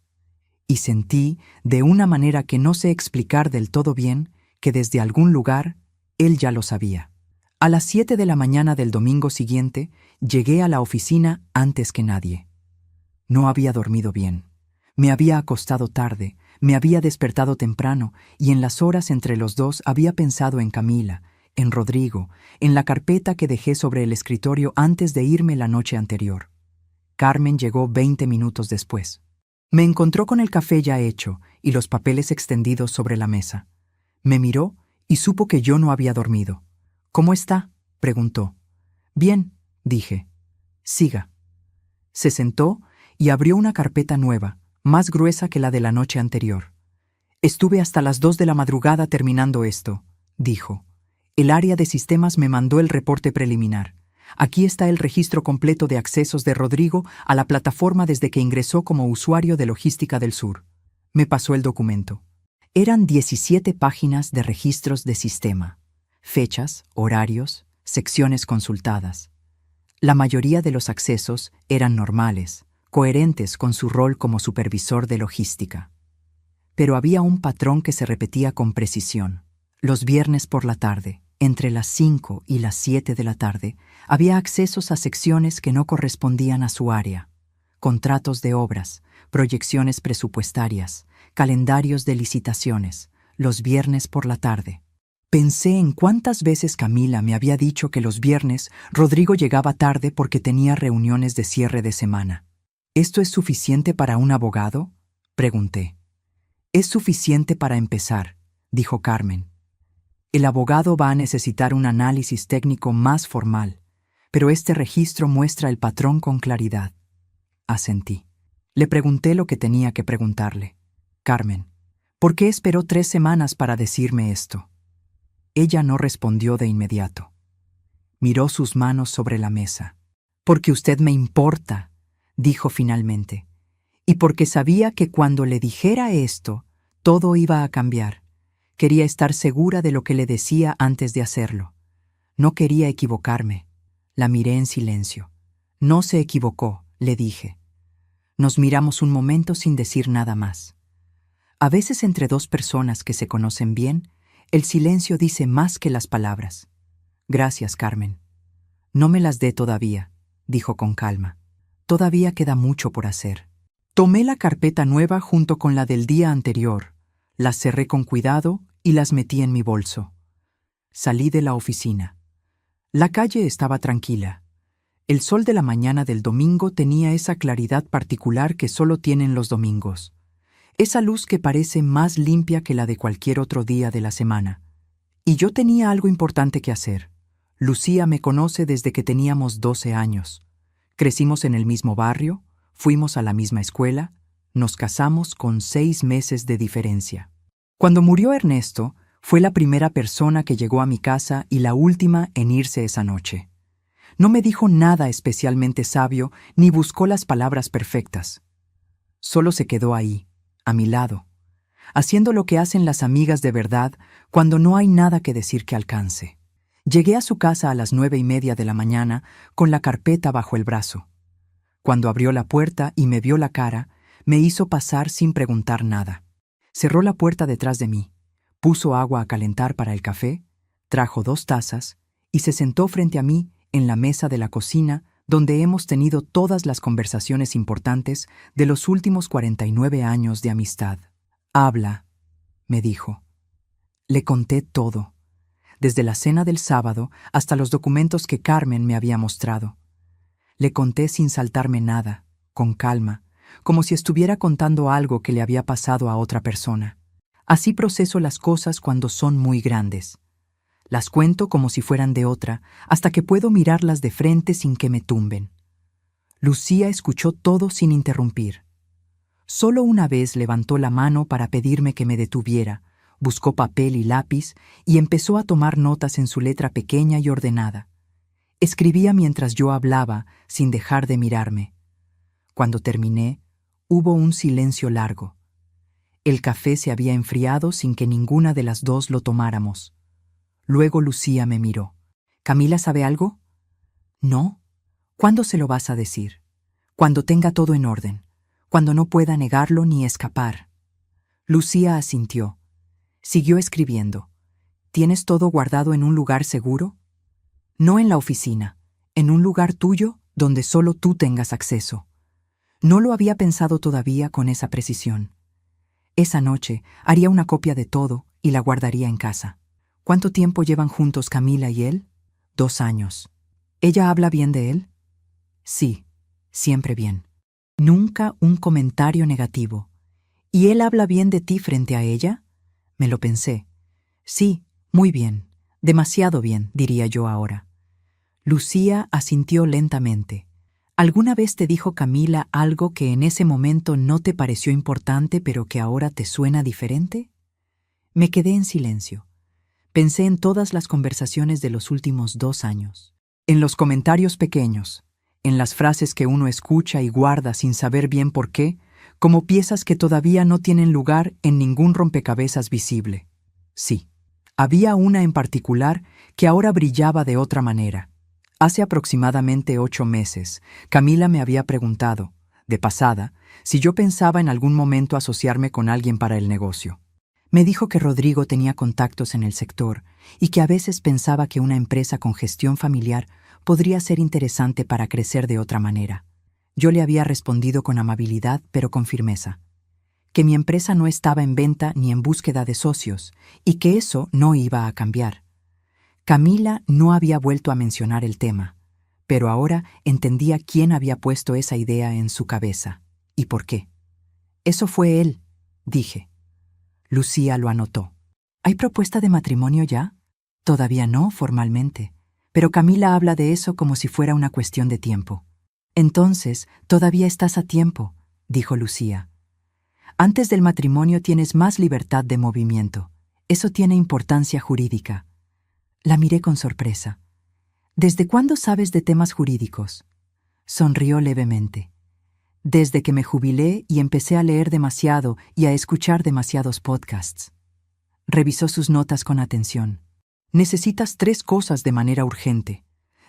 Y sentí, de una manera que no sé explicar del todo bien, que desde algún lugar él ya lo sabía. A las 7 de la mañana del domingo siguiente, llegué a la oficina antes que nadie. No había dormido bien. Me había acostado tarde, me había despertado temprano, y en las horas entre los dos había pensado en Camila, en Rodrigo, en la carpeta que dejé sobre el escritorio antes de irme la noche anterior. Carmen llegó 20 minutos después. Me encontró con el café ya hecho y los papeles extendidos sobre la mesa. Me miró y supo que yo no había dormido. ¿Cómo está?, preguntó. Bien, dije. Siga. Se sentó y abrió una carpeta nueva, más gruesa que la de la noche anterior. Estuve hasta las 2 de la madrugada terminando esto, dijo. El área de sistemas me mandó el reporte preliminar. Aquí está el registro completo de accesos de Rodrigo a la plataforma desde que ingresó como usuario de Logística del Sur. Me pasó el documento. Eran 17 páginas de registros de sistema, fechas, horarios, secciones consultadas. La mayoría de los accesos eran normales, coherentes con su rol como supervisor de logística. Pero había un patrón que se repetía con precisión. Los viernes por la tarde, entre las 5 y las 7 de la tarde, había accesos a secciones que no correspondían a su área. Contratos de obras, proyecciones presupuestarias, calendarios de licitaciones, los viernes por la tarde. Pensé en cuántas veces Camila me había dicho que los viernes Rodrigo llegaba tarde porque tenía reuniones de cierre de semana. ¿Esto es suficiente para un abogado?, pregunté. Es suficiente para empezar, dijo Carmen. El abogado va a necesitar un análisis técnico más formal, pero este registro muestra el patrón con claridad. Asentí. Le pregunté lo que tenía que preguntarle. Carmen, ¿por qué esperó 3 semanas para decirme esto? Ella no respondió de inmediato. Miró sus manos sobre la mesa. Porque usted me importa, dijo finalmente, y porque sabía que cuando le dijera esto, todo iba a cambiar. Quería estar segura de lo que le decía antes de hacerlo. No quería equivocarme. La miré en silencio. No se equivocó, le dije. Nos miramos un momento sin decir nada más. A veces entre dos personas que se conocen bien, el silencio dice más que las palabras. Gracias, Carmen. No me las dé todavía, dijo con calma. Todavía queda mucho por hacer. Tomé la carpeta nueva junto con la del día anterior, las cerré con cuidado y las metí en mi bolso. Salí de la oficina. La calle estaba tranquila. El sol de la mañana del domingo tenía esa claridad particular que solo tienen los domingos. Esa luz que parece más limpia que la de cualquier otro día de la semana. Y yo tenía algo importante que hacer. Lucía me conoce desde que teníamos 12 años. Crecimos en el mismo barrio, fuimos a la misma escuela, nos casamos con 6 meses de diferencia. Cuando murió Ernesto, fue la primera persona que llegó a mi casa y la última en irse esa noche. No me dijo nada especialmente sabio ni buscó las palabras perfectas. Solo se quedó ahí, a mi lado, haciendo lo que hacen las amigas de verdad cuando no hay nada que decir que alcance. Llegué a su casa a las 9:30 de la mañana con la carpeta bajo el brazo. Cuando abrió la puerta y me vio la cara, me hizo pasar sin preguntar nada. Cerró la puerta detrás de mí, puso agua a calentar para el café, trajo 2 tazas y se sentó frente a mí en la mesa de la cocina donde hemos tenido todas las conversaciones importantes de los últimos 49 años de amistad. Habla, me dijo. Le conté todo, desde la cena del sábado hasta los documentos que Carmen me había mostrado. Le conté sin saltarme nada, con calma, como si estuviera contando algo que le había pasado a otra persona. Así proceso las cosas cuando son muy grandes. Las cuento como si fueran de otra, hasta que puedo mirarlas de frente sin que me tumben. Lucía escuchó todo sin interrumpir. Solo una vez levantó la mano para pedirme que me detuviera, buscó papel y lápiz y empezó a tomar notas en su letra pequeña y ordenada. Escribía mientras yo hablaba, sin dejar de mirarme. Cuando terminé, hubo un silencio largo. El café se había enfriado sin que ninguna de las dos lo tomáramos. Luego Lucía me miró. ¿Camila sabe algo? No. ¿Cuándo se lo vas a decir? Cuando tenga todo en orden. Cuando no pueda negarlo ni escapar. Lucía asintió. Siguió escribiendo. ¿Tienes todo guardado en un lugar seguro? No en la oficina. En un lugar tuyo donde solo tú tengas acceso. No lo había pensado todavía con esa precisión. Esa noche haría una copia de todo y la guardaría en casa. ¿Cuánto tiempo llevan juntos Camila y él? 2 años. ¿Ella habla bien de él? Sí, siempre bien. Nunca un comentario negativo. ¿Y él habla bien de ti frente a ella? Me lo pensé. Sí, muy bien. Demasiado bien, diría yo ahora. Lucía asintió lentamente. ¿Alguna vez te dijo Camila algo que en ese momento no te pareció importante pero que ahora te suena diferente? Me quedé en silencio. Pensé en todas las conversaciones de los últimos 2 años. En los comentarios pequeños, en las frases que uno escucha y guarda sin saber bien por qué, como piezas que todavía no tienen lugar en ningún rompecabezas visible. Sí, había una en particular que ahora brillaba de otra manera. Hace aproximadamente 8 meses, Camila me había preguntado, de pasada, si yo pensaba en algún momento asociarme con alguien para el negocio. Me dijo que Rodrigo tenía contactos en el sector y que a veces pensaba que una empresa con gestión familiar podría ser interesante para crecer de otra manera. Yo le había respondido con amabilidad, pero con firmeza, que mi empresa no estaba en venta ni en búsqueda de socios y que eso no iba a cambiar. Camila no había vuelto a mencionar el tema, pero ahora entendía quién había puesto esa idea en su cabeza y por qué. Eso fue él, dije. Lucía lo anotó. ¿Hay propuesta de matrimonio ya? Todavía no, formalmente, pero Camila habla de eso como si fuera una cuestión de tiempo. Entonces, todavía estás a tiempo, dijo Lucía. Antes del matrimonio tienes más libertad de movimiento. Eso tiene importancia jurídica. La miré con sorpresa. ¿Desde cuándo sabes de temas jurídicos? Sonrió levemente. Desde que me jubilé y empecé a leer demasiado y a escuchar demasiados podcasts. Revisó sus notas con atención. Necesitas 3 cosas de manera urgente,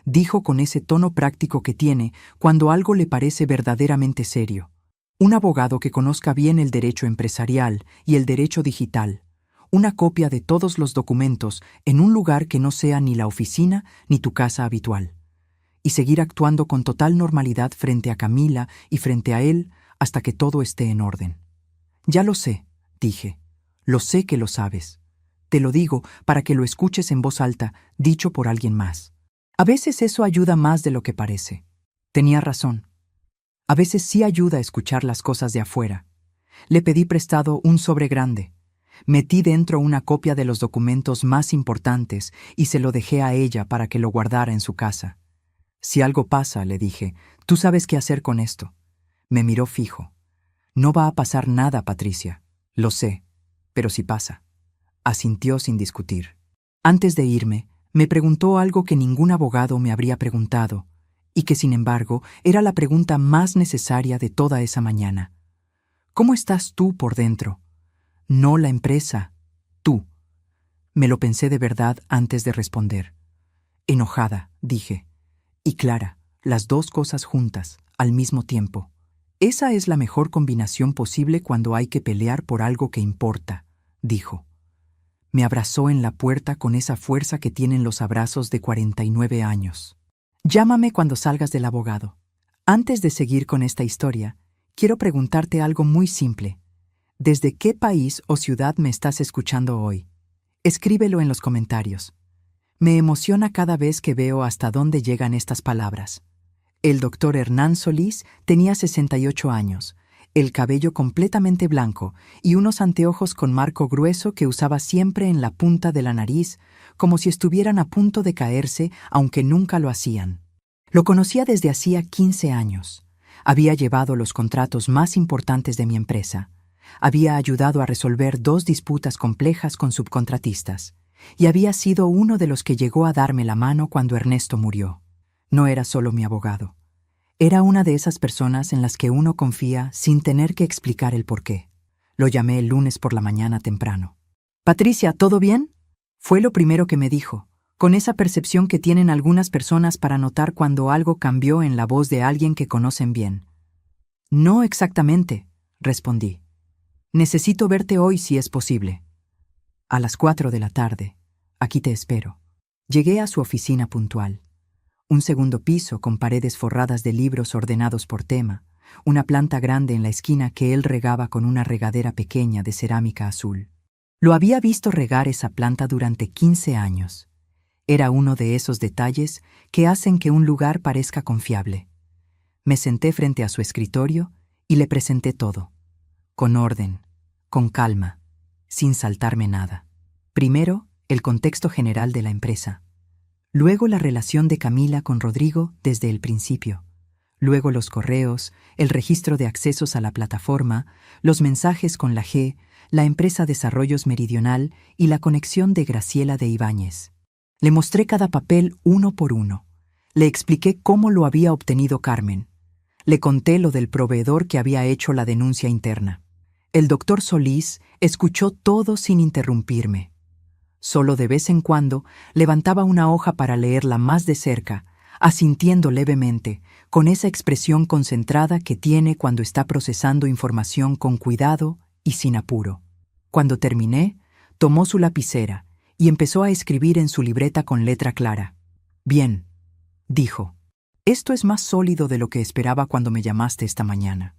dijo con ese tono práctico que tiene cuando algo le parece verdaderamente serio. Un abogado que conozca bien el derecho empresarial y el derecho digital. Una copia de todos los documentos en un lugar que no sea ni la oficina ni tu casa habitual. Y seguir actuando con total normalidad frente a Camila y frente a él hasta que todo esté en orden. Ya lo sé, dije. Lo sé que lo sabes. Te lo digo para que lo escuches en voz alta, dicho por alguien más. A veces eso ayuda más de lo que parece. Tenía razón. A veces sí ayuda a escuchar las cosas de afuera. Le pedí prestado un sobre grande. Metí dentro una copia de los documentos más importantes y se lo dejé a ella para que lo guardara en su casa. Si algo pasa, le dije, tú sabes qué hacer con esto. Me miró fijo. No va a pasar nada, Patricia. Lo sé, pero si pasa. Asintió sin discutir. Antes de irme, me preguntó algo que ningún abogado me habría preguntado, y que sin embargo era la pregunta más necesaria de toda esa mañana. ¿Cómo estás tú por dentro? No la empresa, tú. Me lo pensé de verdad antes de responder. Enojada, dije. Y clara, las 2 cosas juntas, al mismo tiempo. Esa es la mejor combinación posible cuando hay que pelear por algo que importa, dijo. Me abrazó en la puerta con esa fuerza que tienen los abrazos de 49 años. Llámame cuando salgas del abogado. Antes de seguir con esta historia, quiero preguntarte algo muy simple. ¿Desde qué país o ciudad me estás escuchando hoy? Escríbelo en los comentarios. Me emociona cada vez que veo hasta dónde llegan estas palabras. El doctor Hernán Solís tenía 68 años, el cabello completamente blanco y unos anteojos con marco grueso que usaba siempre en la punta de la nariz, como si estuvieran a punto de caerse, aunque nunca lo hacían. Lo conocía desde hacía 15 años. Había llevado los contratos más importantes de mi empresa. Había ayudado a resolver 2 disputas complejas con subcontratistas. Y había sido uno de los que llegó a darme la mano cuando Ernesto murió. No era solo mi abogado. Era una de esas personas en las que uno confía sin tener que explicar el porqué. Lo llamé el lunes por la mañana temprano. «Patricia, ¿todo bien?», fue lo primero que me dijo, con esa percepción que tienen algunas personas para notar cuando algo cambió en la voz de alguien que conocen bien. «No exactamente», respondí. «Necesito verte hoy si es posible». A las 4 de la tarde. Aquí te espero. Llegué a su oficina puntual. Un segundo piso con paredes forradas de libros ordenados por tema, una planta grande en la esquina que él regaba con una regadera pequeña de cerámica azul. Lo había visto regar esa planta durante 15 años. Era uno de esos detalles que hacen que un lugar parezca confiable. Me senté frente a su escritorio y le presenté todo. Con orden, con calma, sin saltarme nada. Primero, el contexto general de la empresa. Luego la relación de Camila con Rodrigo desde el principio. Luego los correos, el registro de accesos a la plataforma, los mensajes con la G, la empresa Desarrollos Meridional y la conexión de Graciela de Ibáñez. Le mostré cada papel uno por uno. Le expliqué cómo lo había obtenido Carmen. Le conté lo del proveedor que había hecho la denuncia interna. El doctor Solís escuchó todo sin interrumpirme. Solo de vez en cuando levantaba una hoja para leerla más de cerca, asintiendo levemente, con esa expresión concentrada que tiene cuando está procesando información con cuidado y sin apuro. Cuando terminé, tomó su lapicera y empezó a escribir en su libreta con letra clara. «Bien», dijo. «Esto es más sólido de lo que esperaba cuando me llamaste esta mañana.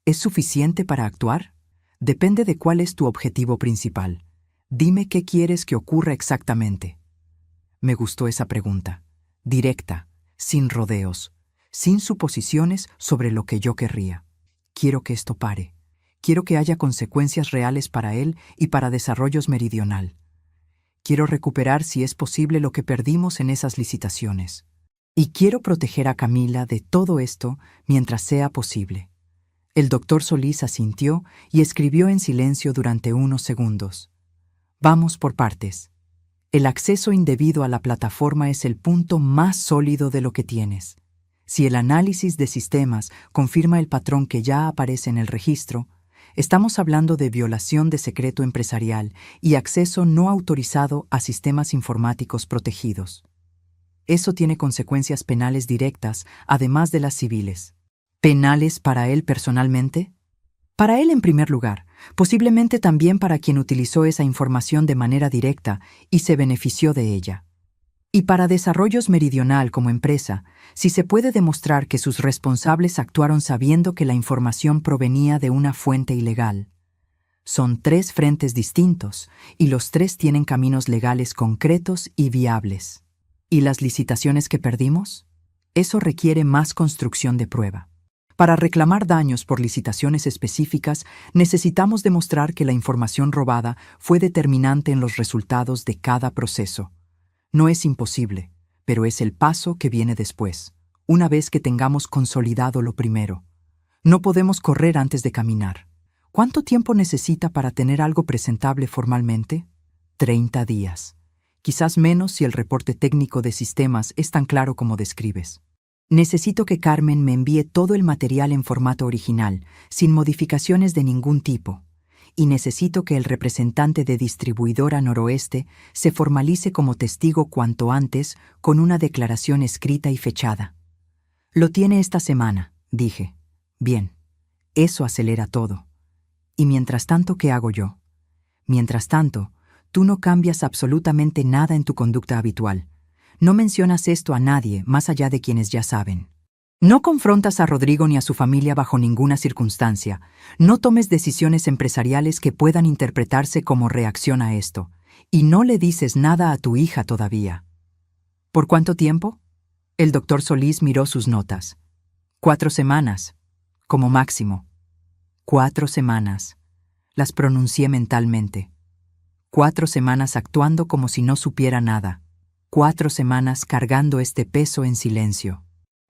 ¿Es suficiente para actuar? Depende de cuál es tu objetivo principal. Dime qué quieres que ocurra exactamente». Me gustó esa pregunta, directa, sin rodeos, sin suposiciones sobre lo que yo querría. Quiero que esto pare. Quiero que haya consecuencias reales para él y para Desarrollos Meridional. Quiero recuperar, si es posible, lo que perdimos en esas licitaciones. Y quiero proteger a Camila de todo esto mientras sea posible. El doctor Solís asintió y escribió en silencio durante unos segundos. Vamos por partes. El acceso indebido a la plataforma es el punto más sólido de lo que tienes. Si el análisis de sistemas confirma el patrón que ya aparece en el registro, estamos hablando de violación de secreto empresarial y acceso no autorizado a sistemas informáticos protegidos. Eso tiene consecuencias penales directas, además de las civiles. ¿Penales para él personalmente? Para él en primer lugar, posiblemente también para quien utilizó esa información de manera directa y se benefició de ella. Y para Desarrollos Meridional como empresa, si se puede demostrar que sus responsables actuaron sabiendo que la información provenía de una fuente ilegal. Son 3 frentes distintos y los 3 tienen caminos legales concretos y viables. ¿Y las licitaciones que perdimos? Eso requiere más construcción de prueba. Para reclamar daños por licitaciones específicas, necesitamos demostrar que la información robada fue determinante en los resultados de cada proceso. No es imposible, pero es el paso que viene después, una vez que tengamos consolidado lo primero. No podemos correr antes de caminar. ¿Cuánto tiempo necesita para tener algo presentable formalmente? 30 días. Quizás menos si el reporte técnico de sistemas es tan claro como describes. Necesito que Carmen me envíe todo el material en formato original, sin modificaciones de ningún tipo. Y necesito que el representante de Distribuidora Noroeste se formalice como testigo cuanto antes con una declaración escrita y fechada. Lo tiene esta semana, dije. Bien, eso acelera todo. Y mientras tanto, ¿qué hago yo? Mientras tanto, tú no cambias absolutamente nada en tu conducta habitual. No mencionas esto a nadie más allá de quienes ya saben. No confrontas a Rodrigo ni a su familia bajo ninguna circunstancia. No tomes decisiones empresariales que puedan interpretarse como reacción a esto. Y no le dices nada a tu hija todavía. ¿Por cuánto tiempo? El doctor Solís miró sus notas. 4 semanas, como máximo. 4 semanas. Las pronuncié mentalmente. 4 semanas actuando como si no supiera nada. 4 semanas cargando este peso en silencio.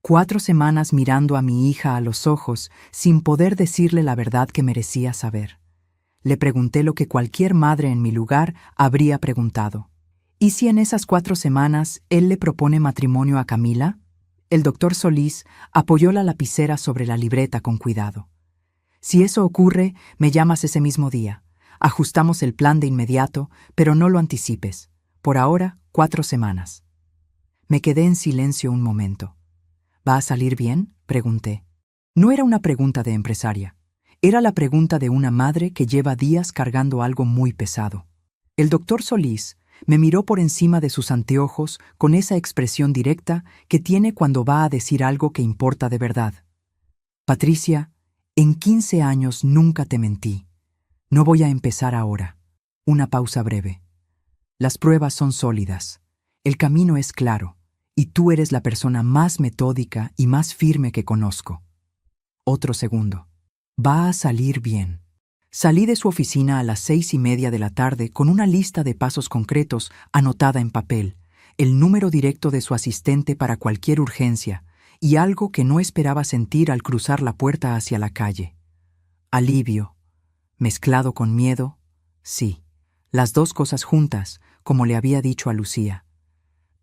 4 semanas mirando a mi hija a los ojos sin poder decirle la verdad que merecía saber. Le pregunté lo que cualquier madre en mi lugar habría preguntado. ¿Y si en esas 4 semanas él le propone matrimonio a Camila? El doctor Solís apoyó la lapicera sobre la libreta con cuidado. Si eso ocurre, me llamas ese mismo día. Ajustamos el plan de inmediato, pero no lo anticipes. Por ahora, 4 semanas. Me quedé en silencio un momento. ¿Va a salir bien?, pregunté. No era una pregunta de empresaria. Era la pregunta de una madre que lleva días cargando algo muy pesado. El doctor Solís me miró por encima de sus anteojos con esa expresión directa que tiene cuando va a decir algo que importa de verdad. Patricia, en 15 años nunca te mentí. No voy a empezar ahora. Una pausa breve. Las pruebas son sólidas. El camino es claro. Y tú eres la persona más metódica y más firme que conozco. Otro segundo. Va a salir bien. Salí de su oficina a las 6:30 de la tarde con una lista de pasos concretos anotada en papel, el número directo de su asistente para cualquier urgencia y algo que no esperaba sentir al cruzar la puerta hacia la calle. Alivio, mezclado con miedo, sí, las 2 cosas juntas, como le había dicho a Lucía.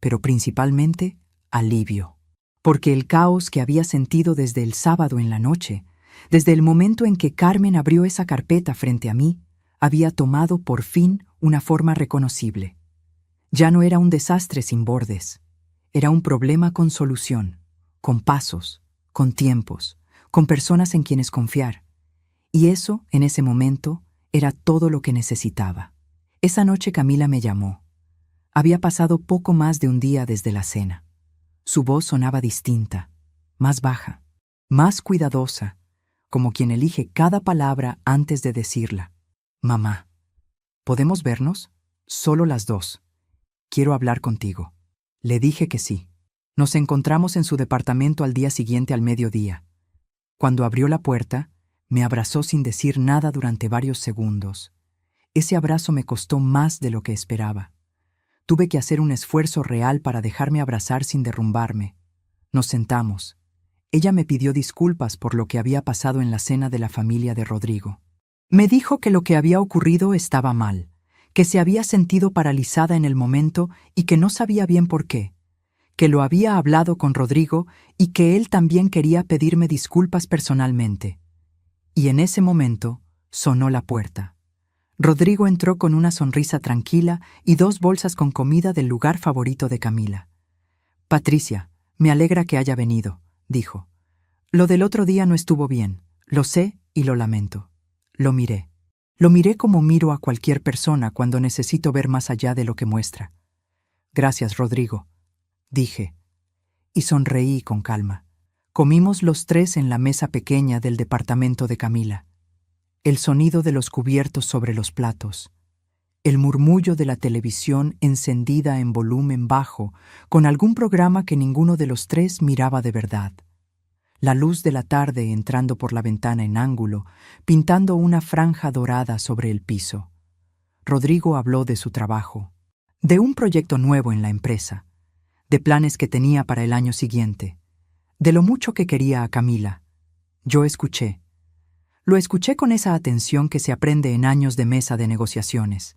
Pero principalmente, alivio. porque el caos que había sentido desde el sábado en la noche, desde el momento en que Carmen abrió esa carpeta frente a mí, había tomado por fin una forma reconocible. Ya no era un desastre sin bordes, era un problema con solución, con pasos, con tiempos, con personas en quienes confiar. Y eso, en ese momento, era todo lo que necesitaba. Esa noche Camila me llamó. Había pasado poco más de un día desde la cena. Su voz sonaba distinta, más baja, más cuidadosa, como quien elige cada palabra antes de decirla. Mamá, ¿podemos vernos? Solo las dos. Quiero hablar contigo. Le dije que sí. Nos encontramos en su departamento al día siguiente al mediodía. Cuando abrió la puerta, me abrazó sin decir nada durante varios segundos. Ese abrazo me costó más de lo que esperaba. Tuve que hacer un esfuerzo real para dejarme abrazar sin derrumbarme. Nos sentamos. Ella me pidió disculpas por lo que había pasado en la cena de la familia de Rodrigo. Me dijo que lo que había ocurrido estaba mal, que se había sentido paralizada en el momento y que no sabía bien por qué, que lo había hablado con Rodrigo y que él también quería pedirme disculpas personalmente. Y en ese momento sonó la puerta. Rodrigo entró con una sonrisa tranquila y 2 bolsas con comida del lugar favorito de Camila. Patricia, me alegra que haya venido, dijo. Lo del otro día no estuvo bien, lo sé y lo lamento. Lo miré. Lo miré como miro a cualquier persona cuando necesito ver más allá de lo que muestra. Gracias, Rodrigo, dije. Y sonreí con calma. Comimos los 3 en la mesa pequeña del departamento de Camila. El sonido de los cubiertos sobre los platos, el murmullo de la televisión encendida en volumen bajo con algún programa que ninguno de los 3 miraba de verdad. La luz de la tarde entrando por la ventana en ángulo, pintando una franja dorada sobre el piso. Rodrigo habló de su trabajo, de un proyecto nuevo en la empresa, de planes que tenía para el año siguiente, de lo mucho que quería a Camila. Yo escuché. Lo escuché con esa atención que se aprende en años de mesa de negociaciones.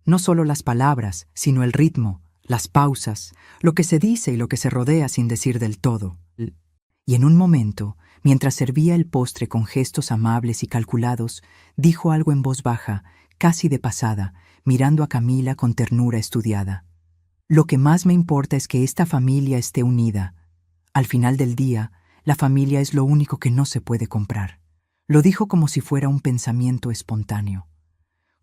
No solo las palabras, sino el ritmo, las pausas, lo que se dice y lo que se rodea sin decir del todo. Y en un momento, mientras servía el postre con gestos amables y calculados, dijo algo en voz baja, casi de pasada, mirando a Camila con ternura estudiada. Lo que más me importa es que esta familia esté unida. Al final del día, la familia es lo único que no se puede comprar. Lo dijo como si fuera un pensamiento espontáneo,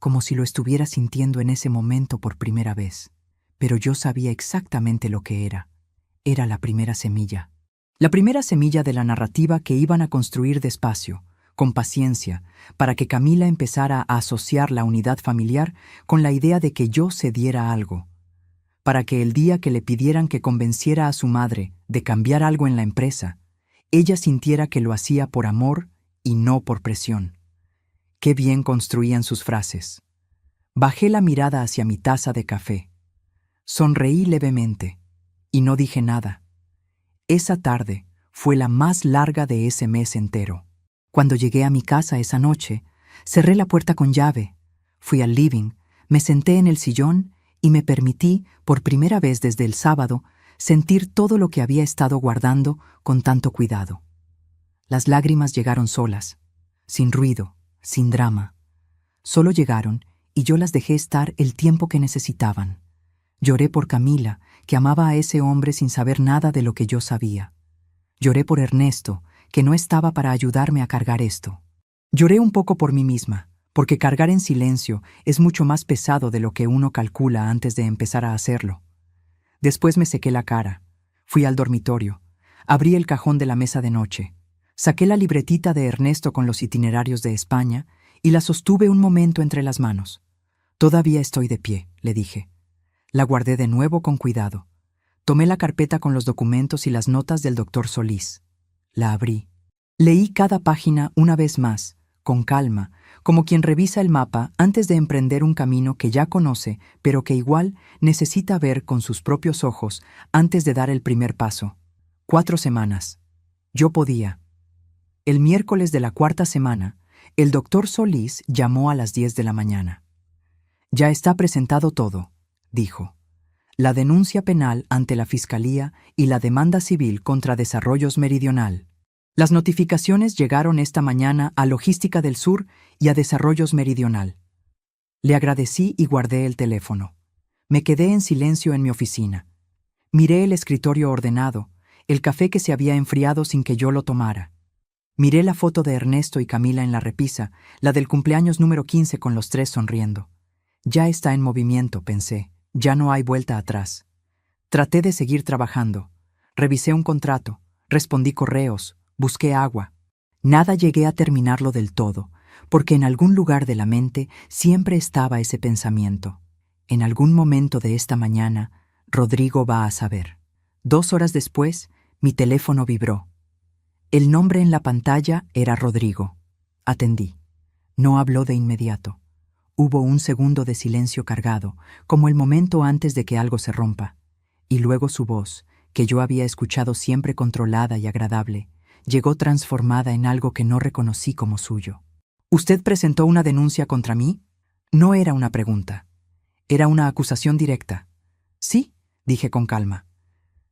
como si lo estuviera sintiendo en ese momento por primera vez. Pero yo sabía exactamente lo que era. Era la primera semilla. La primera semilla de la narrativa que iban a construir despacio, con paciencia, para que Camila empezara a asociar la unidad familiar con la idea de que yo cediera algo, para que el día que le pidieran que convenciera a su madre de cambiar algo en la empresa, ella sintiera que lo hacía por amor y no por presión. Qué bien construían sus frases. Bajé la mirada hacia mi taza de café. Sonreí levemente y no dije nada. Esa tarde fue la más larga de ese mes entero. Cuando llegué a mi casa esa noche, cerré la puerta con llave, fui al living, me senté en el sillón y me permití, por primera vez desde el sábado, sentir todo lo que había estado guardando con tanto cuidado. Las lágrimas llegaron solas, sin ruido, sin drama. Solo llegaron y yo las dejé estar el tiempo que necesitaban. Lloré por Camila, que amaba a ese hombre sin saber nada de lo que yo sabía. Lloré por Ernesto, que no estaba para ayudarme a cargar esto. Lloré un poco por mí misma, porque cargar en silencio es mucho más pesado de lo que uno calcula antes de empezar a hacerlo. Después me sequé la cara, fui al dormitorio, abrí el cajón de la mesa de noche, saqué la libretita de Ernesto con los itinerarios de España y la sostuve un momento entre las manos. Todavía estoy de pie, le dije. La guardé de nuevo con cuidado. Tomé la carpeta con los documentos y las notas del doctor Solís. La abrí. Leí cada página una vez más, con calma, como quien revisa el mapa antes de emprender un camino que ya conoce, pero que igual necesita ver con sus propios ojos antes de dar el primer paso. 4 semanas. Yo podía. El miércoles de la 4ª semana, el doctor Solís llamó a las 10 de la mañana. «Ya está presentado todo», dijo. la denuncia penal ante la Fiscalía y la demanda civil contra Desarrollos Meridional. Las notificaciones llegaron esta mañana a Logística del Sur y a Desarrollos Meridional. Le agradecí y guardé el teléfono. Me quedé en silencio en mi oficina. Miré el escritorio ordenado, el café que se había enfriado sin que yo lo tomara. Miré la foto de Ernesto y Camila en la repisa, la del cumpleaños número 15 con los tres sonriendo. Ya está en movimiento, pensé. Ya no hay vuelta atrás. Traté de seguir trabajando. Revisé un contrato, respondí correos, busqué agua. Nada llegué a terminarlo del todo, porque en algún lugar de la mente siempre estaba ese pensamiento. En algún momento de esta mañana, Rodrigo va a saber. 2 horas después, mi teléfono vibró. El nombre en la pantalla era Rodrigo. Atendí. No habló de inmediato. Hubo un segundo de silencio cargado, como el momento antes de que algo se rompa. Y luego su voz, que yo había escuchado siempre controlada y agradable, llegó transformada en algo que no reconocí como suyo. ¿Usted presentó una denuncia contra mí? No era una pregunta. Era una acusación directa. Sí, dije con calma.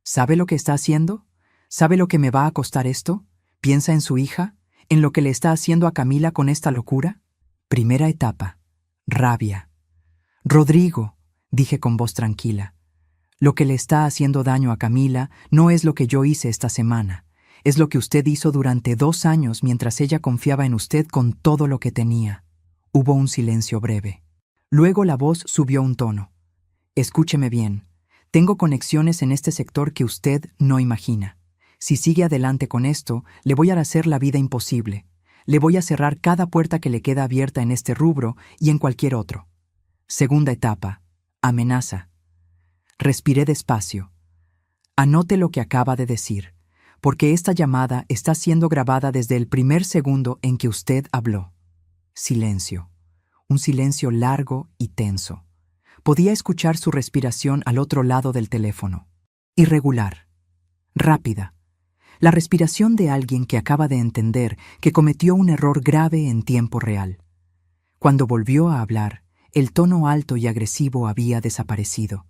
¿Sabe lo que está haciendo? ¿Sabe lo que me va a costar esto? ¿Piensa en su hija? ¿En lo que le está haciendo a Camila con esta locura? Primera etapa. Rabia. Rodrigo, dije con voz tranquila, lo que le está haciendo daño a Camila no es lo que yo hice esta semana, es lo que usted hizo durante 2 años mientras ella confiaba en usted con todo lo que tenía. Hubo un silencio breve. Luego la voz subió un tono. Escúcheme bien, tengo conexiones en este sector que usted no imagina. Si sigue adelante con esto, le voy a hacer la vida imposible. Le voy a cerrar cada puerta que le queda abierta en este rubro y en cualquier otro. Segunda etapa. Amenaza. Respiré despacio. Anote lo que acaba de decir, porque esta llamada está siendo grabada desde el primer segundo en que usted habló. Silencio. Un silencio largo y tenso. Podía escuchar su respiración al otro lado del teléfono. Irregular. Rápida. La respiración de alguien que acaba de entender que cometió un error grave en tiempo real. Cuando volvió a hablar, el tono alto y agresivo había desaparecido.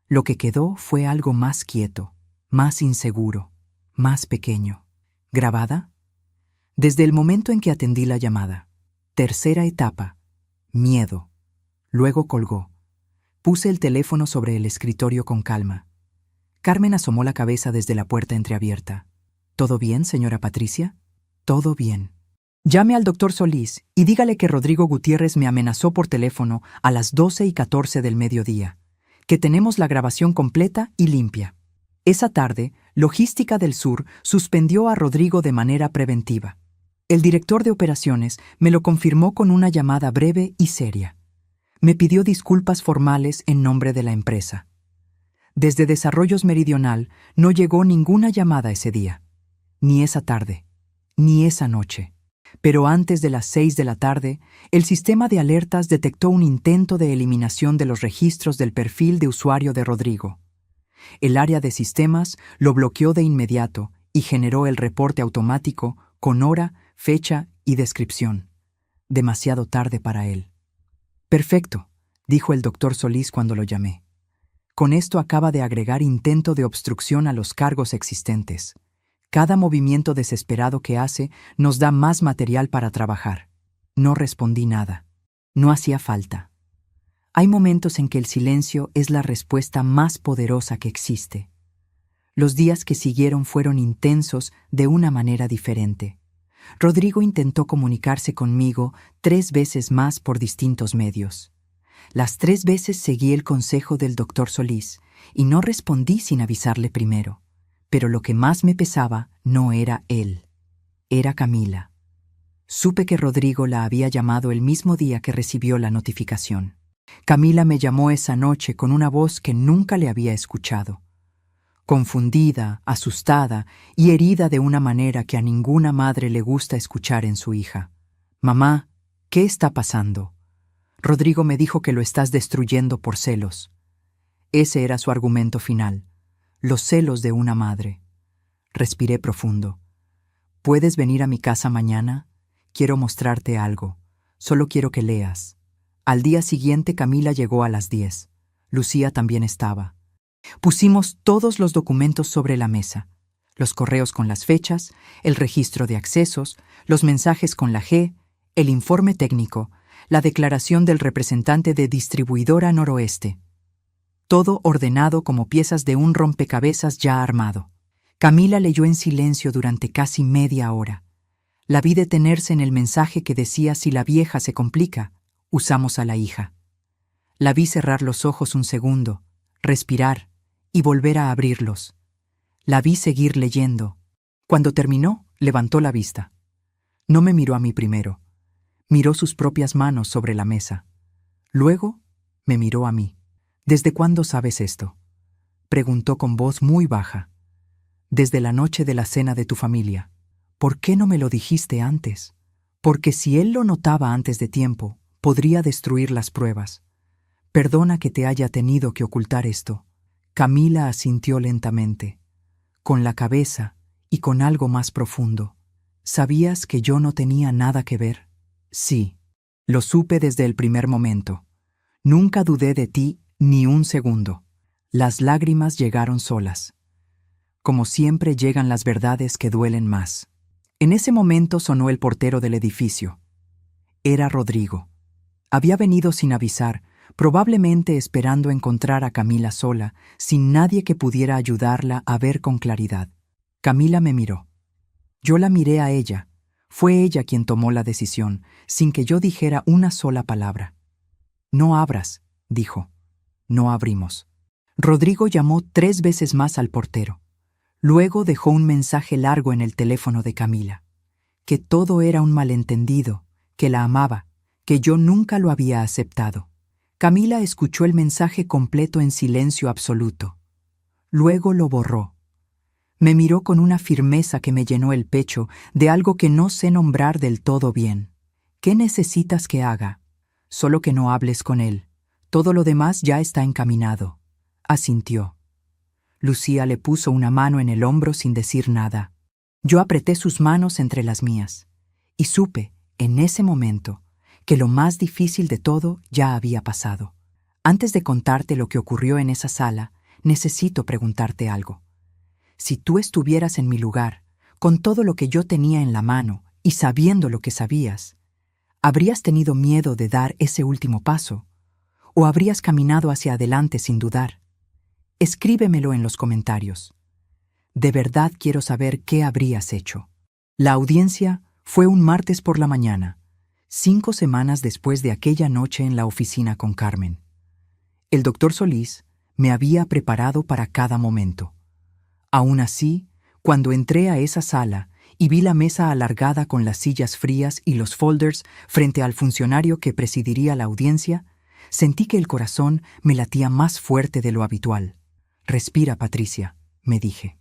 Lo que quedó fue algo más quieto, más inseguro, más pequeño. ¿Grabada? Desde el momento en que atendí la llamada. Tercera etapa. Miedo. Luego colgó. Puse el teléfono sobre el escritorio con calma. Carmen asomó la cabeza desde la puerta entreabierta. ¿Todo bien, señora Patricia? Todo bien. Llame al doctor Solís y dígale que Rodrigo Gutiérrez me amenazó por teléfono a las 12:14 del mediodía, que tenemos la grabación completa y limpia. Esa tarde, Logística del Sur suspendió a Rodrigo de manera preventiva. El director de operaciones me lo confirmó con una llamada breve y seria. Me pidió disculpas formales en nombre de la empresa. Desde Desarrollos Meridional no llegó ninguna llamada ese día. Ni esa tarde, ni esa noche. Pero antes de las 6 de la tarde, el sistema de alertas detectó un intento de eliminación de los registros del perfil de usuario de Rodrigo. El área de sistemas lo bloqueó de inmediato y generó el reporte automático con hora, fecha y descripción. Demasiado tarde para él. Perfecto, dijo el doctor Solís cuando lo llamé. Con esto acaba de agregar intento de obstrucción a los cargos existentes. Cada movimiento desesperado que hace nos da más material para trabajar. No respondí nada. No hacía falta. Hay momentos en que el silencio es la respuesta más poderosa que existe. Los días que siguieron fueron intensos de una manera diferente. Rodrigo intentó comunicarse conmigo 3 veces más por distintos medios. Las 3 veces seguí el consejo del doctor Solís y no respondí sin avisarle primero. Pero lo que más me pesaba no era él, era Camila. Supe que Rodrigo la había llamado el mismo día que recibió la notificación. Camila me llamó esa noche con una voz que nunca le había escuchado. Confundida, asustada y herida de una manera que a ninguna madre le gusta escuchar en su hija. «Mamá, ¿qué está pasando? Rodrigo me dijo que lo estás destruyendo por celos». Ese era su argumento final. Los celos de una madre. Respiré profundo. ¿Puedes venir a mi casa mañana? Quiero mostrarte algo. Solo quiero que leas. Al día siguiente Camila llegó a las 10. Lucía también estaba. Pusimos todos los documentos sobre la mesa: los correos con las fechas, el registro de accesos, los mensajes con la G, el informe técnico, la declaración del representante de Distribuidora Noroeste. Todo ordenado como piezas de un rompecabezas ya armado. Camila leyó en silencio durante casi media hora. La vi detenerse en el mensaje que decía: si la vieja se complica, usamos a la hija. La vi cerrar los ojos un segundo, respirar y volver a abrirlos. La vi seguir leyendo. Cuando terminó, levantó la vista. No me miró a mí primero. Miró sus propias manos sobre la mesa. Luego, me miró a mí. «¿Desde cuándo sabes esto?», preguntó con voz muy baja. «Desde la noche de la cena de tu familia. ¿Por qué no me lo dijiste antes? Porque si él lo notaba antes de tiempo, podría destruir las pruebas. Perdona que te haya tenido que ocultar esto». Camila asintió lentamente, con la cabeza y con algo más profundo. «¿Sabías que yo no tenía nada que ver?». «Sí, lo supe desde el primer momento. Nunca dudé de ti ni un segundo». Las lágrimas llegaron solas. Como siempre llegan las verdades que duelen más. En ese momento sonó el portero del edificio. Era Rodrigo. Había venido sin avisar, probablemente esperando encontrar a Camila sola, sin nadie que pudiera ayudarla a ver con claridad. Camila me miró. Yo la miré a ella. Fue ella quien tomó la decisión, sin que yo dijera una sola palabra. «No abras», dijo. No abrimos. Rodrigo llamó 3 veces más al portero. Luego dejó un mensaje largo en el teléfono de Camila. Que todo era un malentendido, que la amaba, que yo nunca lo había aceptado. Camila escuchó el mensaje completo en silencio absoluto. Luego lo borró. Me miró con una firmeza que me llenó el pecho de algo que no sé nombrar del todo bien. «¿Qué necesitas que haga?». «Solo que no hables con él. Todo lo demás ya está encaminado», asintió. Lucía le puso una mano en el hombro sin decir nada. Yo apreté sus manos entre las mías y supe, en ese momento, que lo más difícil de todo ya había pasado. Antes de contarte lo que ocurrió en esa sala, necesito preguntarte algo. Si tú estuvieras en mi lugar, con todo lo que yo tenía en la mano y sabiendo lo que sabías, ¿habrías tenido miedo de dar ese último paso? ¿O habrías caminado hacia adelante sin dudar? Escríbemelo en los comentarios. De verdad quiero saber qué habrías hecho. La audiencia fue un martes por la mañana, 5 semanas después de aquella noche en la oficina con Carmen. El doctor Solís me había preparado para cada momento. Aún así, cuando entré a esa sala y vi la mesa alargada con las sillas frías y los folders frente al funcionario que presidiría la audiencia, sentí que el corazón me latía más fuerte de lo habitual. «Respira, Patricia», me dije.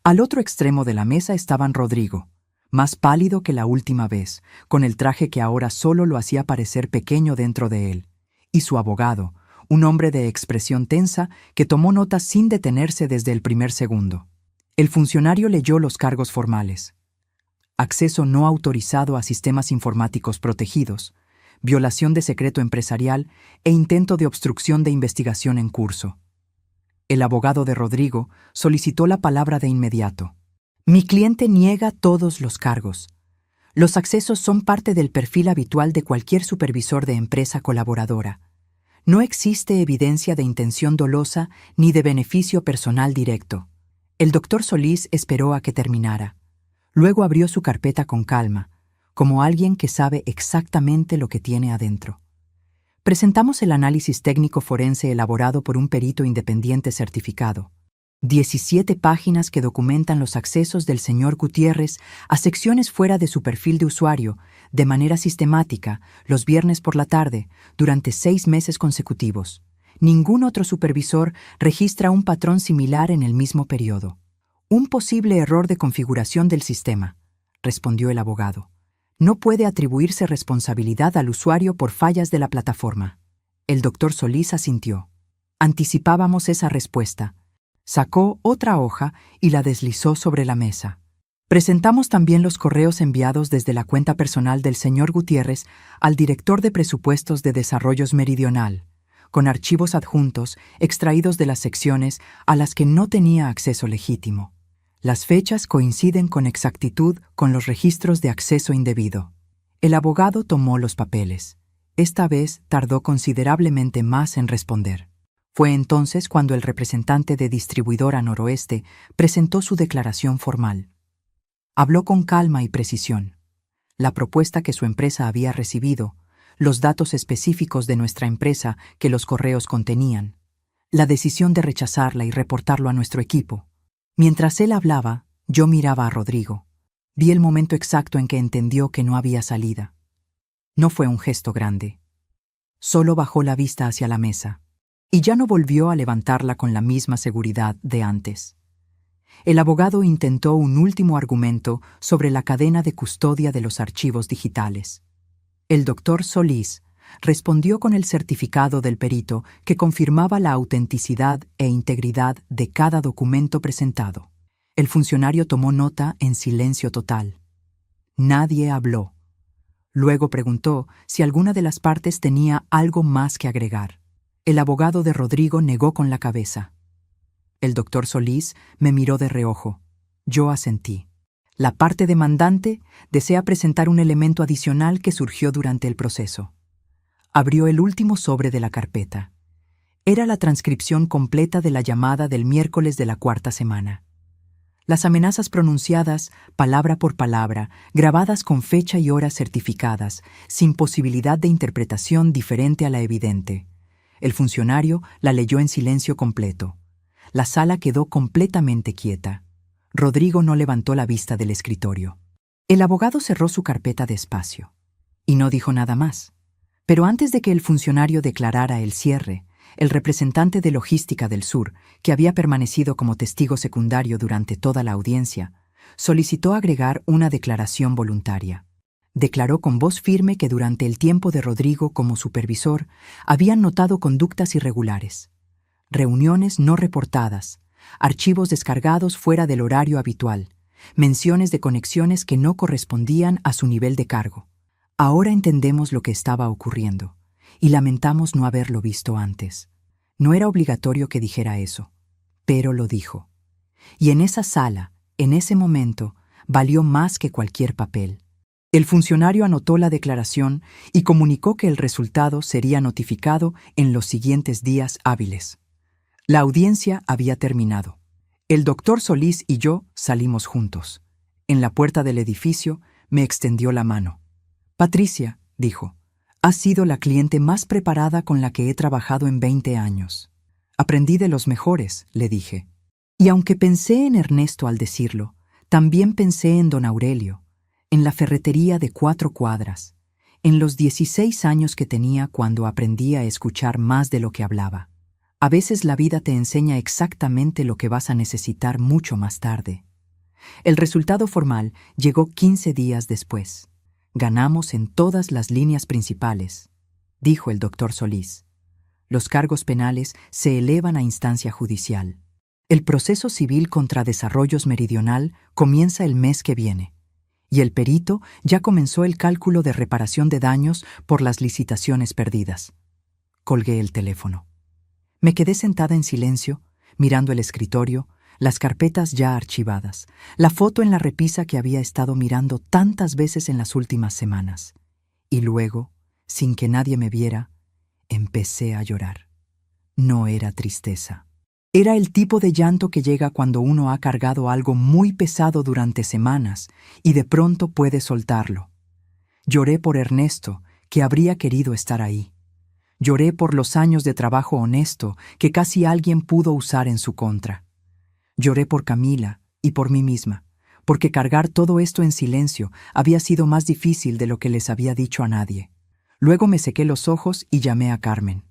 Al otro extremo de la mesa estaban Rodrigo, más pálido que la última vez, con el traje que ahora solo lo hacía parecer pequeño dentro de él, y su abogado, un hombre de expresión tensa que tomó notas sin detenerse desde el primer segundo. El funcionario leyó los cargos formales: acceso no autorizado a sistemas informáticos protegidos, violación de secreto empresarial e intento de obstrucción de investigación en curso. El abogado de Rodrigo solicitó la palabra de inmediato. «Mi cliente niega todos los cargos. Los accesos son parte del perfil habitual de cualquier supervisor de empresa colaboradora. No existe evidencia de intención dolosa ni de beneficio personal directo». El doctor Solís esperó a que terminara. Luego abrió su carpeta con calma, como alguien que sabe exactamente lo que tiene adentro. Presentamos el análisis técnico forense elaborado por un perito independiente certificado. 17 páginas que documentan los accesos del señor Gutiérrez a secciones fuera de su perfil de usuario, de manera sistemática, los viernes por la tarde, durante 6 meses consecutivos. Ningún otro supervisor registra un patrón similar en el mismo periodo. «Un posible error de configuración del sistema», respondió el abogado. «No puede atribuirse responsabilidad al usuario por fallas de la plataforma». El doctor Solís asintió. Anticipábamos esa respuesta. Sacó otra hoja y la deslizó sobre la mesa. Presentamos también los correos enviados desde la cuenta personal del señor Gutiérrez al director de presupuestos de Desarrollos Meridional, con archivos adjuntos extraídos de las secciones a las que no tenía acceso legítimo. Las fechas coinciden con exactitud con los registros de acceso indebido. El abogado tomó los papeles. Esta vez tardó considerablemente más en responder. Fue entonces cuando el representante de Distribuidora Noroeste presentó su declaración formal. Habló con calma y precisión. La propuesta que su empresa había recibido, los datos específicos de nuestra empresa que los correos contenían, la decisión de rechazarla y reportarlo a nuestro equipo. Mientras él hablaba, yo miraba a Rodrigo. Vi el momento exacto en que entendió que no había salida. No fue un gesto grande. Solo bajó la vista hacia la mesa, y ya no volvió a levantarla con la misma seguridad de antes. El abogado intentó un último argumento sobre la cadena de custodia de los archivos digitales. El doctor Solís respondió con el certificado del perito que confirmaba la autenticidad e integridad de cada documento presentado. El funcionario tomó nota en silencio total. Nadie habló. Luego preguntó si alguna de las partes tenía algo más que agregar. El abogado de Rodrigo negó con la cabeza. El doctor Solís me miró de reojo. Yo asentí. La parte demandante desea presentar un elemento adicional que surgió durante el proceso. Abrió el último sobre de la carpeta. Era la transcripción completa de la llamada del miércoles de la cuarta semana. Las amenazas pronunciadas, palabra por palabra, grabadas con fecha y hora certificadas, sin posibilidad de interpretación diferente a la evidente. El funcionario la leyó en silencio completo. La sala quedó completamente quieta. Rodrigo no levantó la vista del escritorio. El abogado cerró su carpeta despacio y no dijo nada más. Pero antes de que el funcionario declarara el cierre, el representante de Logística del Sur, que había permanecido como testigo secundario durante toda la audiencia, solicitó agregar una declaración voluntaria. Declaró con voz firme que durante el tiempo de Rodrigo como supervisor habían notado conductas irregulares, reuniones no reportadas, archivos descargados fuera del horario habitual, menciones de conexiones que no correspondían a su nivel de cargo. Ahora entendemos lo que estaba ocurriendo y lamentamos no haberlo visto antes. No era obligatorio que dijera eso, pero lo dijo. Y en esa sala, en ese momento, valió más que cualquier papel. El funcionario anotó la declaración y comunicó que el resultado sería notificado en los siguientes días hábiles. La audiencia había terminado. El doctor Solís y yo salimos juntos. En la puerta del edificio me extendió la mano. «Patricia», dijo, «has sido la cliente más preparada con la que he trabajado en 20 años. Aprendí de los mejores», le dije. Y aunque pensé en Ernesto al decirlo, también pensé en don Aurelio, en la ferretería de 4 cuadras, en los 16 años que tenía cuando aprendí a escuchar más de lo que hablaba. A veces la vida te enseña exactamente lo que vas a necesitar mucho más tarde. El resultado formal llegó 15 días después. «Ganamos en todas las líneas principales», dijo el doctor Solís. «Los cargos penales se elevan a instancia judicial. El proceso civil contra Desarrollos Meridional comienza el mes que viene, y el perito ya comenzó el cálculo de reparación de daños por las licitaciones perdidas». Colgué el teléfono. Me quedé sentada en silencio, mirando el escritorio, las carpetas ya archivadas, la foto en la repisa que había estado mirando tantas veces en las últimas semanas. Y luego, sin que nadie me viera, empecé a llorar. No era tristeza. Era el tipo de llanto que llega cuando uno ha cargado algo muy pesado durante semanas y de pronto puede soltarlo. Lloré por Ernesto, que habría querido estar ahí. Lloré por los años de trabajo honesto que casi alguien pudo usar en su contra. Lloré por Camila y por mí misma, porque cargar todo esto en silencio había sido más difícil de lo que les había dicho a nadie. Luego me sequé los ojos y llamé a Carmen.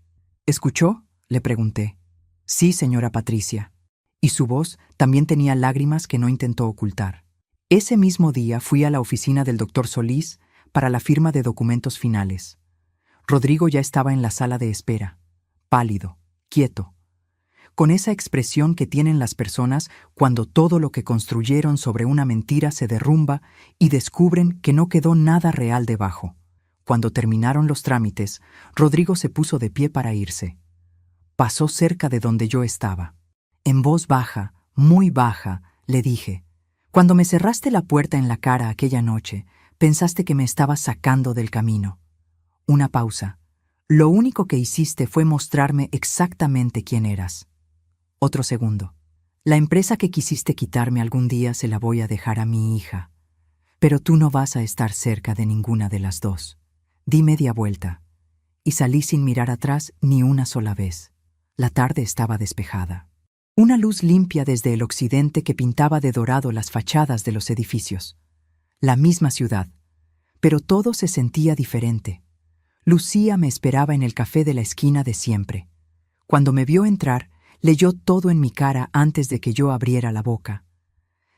«¿Escuchó?», le pregunté. «Sí, señora Patricia». Y su voz también tenía lágrimas que no intentó ocultar. Ese mismo día fui a la oficina del doctor Solís para la firma de documentos finales. Rodrigo ya estaba en la sala de espera, pálido, quieto, con esa expresión que tienen las personas cuando todo lo que construyeron sobre una mentira se derrumba y descubren que no quedó nada real debajo. Cuando terminaron los trámites, Rodrigo se puso de pie para irse. Pasó cerca de donde yo estaba. En voz baja, muy baja, le dije: «Cuando me cerraste la puerta en la cara aquella noche, pensaste que me estabas sacando del camino». Una pausa. «Lo único que hiciste fue mostrarme exactamente quién eras». Otro segundo. «La empresa que quisiste quitarme algún día se la voy a dejar a mi hija. Pero tú no vas a estar cerca de ninguna de las dos». Di media vuelta y salí sin mirar atrás ni una sola vez. La tarde estaba despejada. Una luz limpia desde el occidente que pintaba de dorado las fachadas de los edificios. La misma ciudad, pero todo se sentía diferente. Lucía me esperaba en el café de la esquina de siempre. Cuando me vio entrar, leyó todo en mi cara antes de que yo abriera la boca.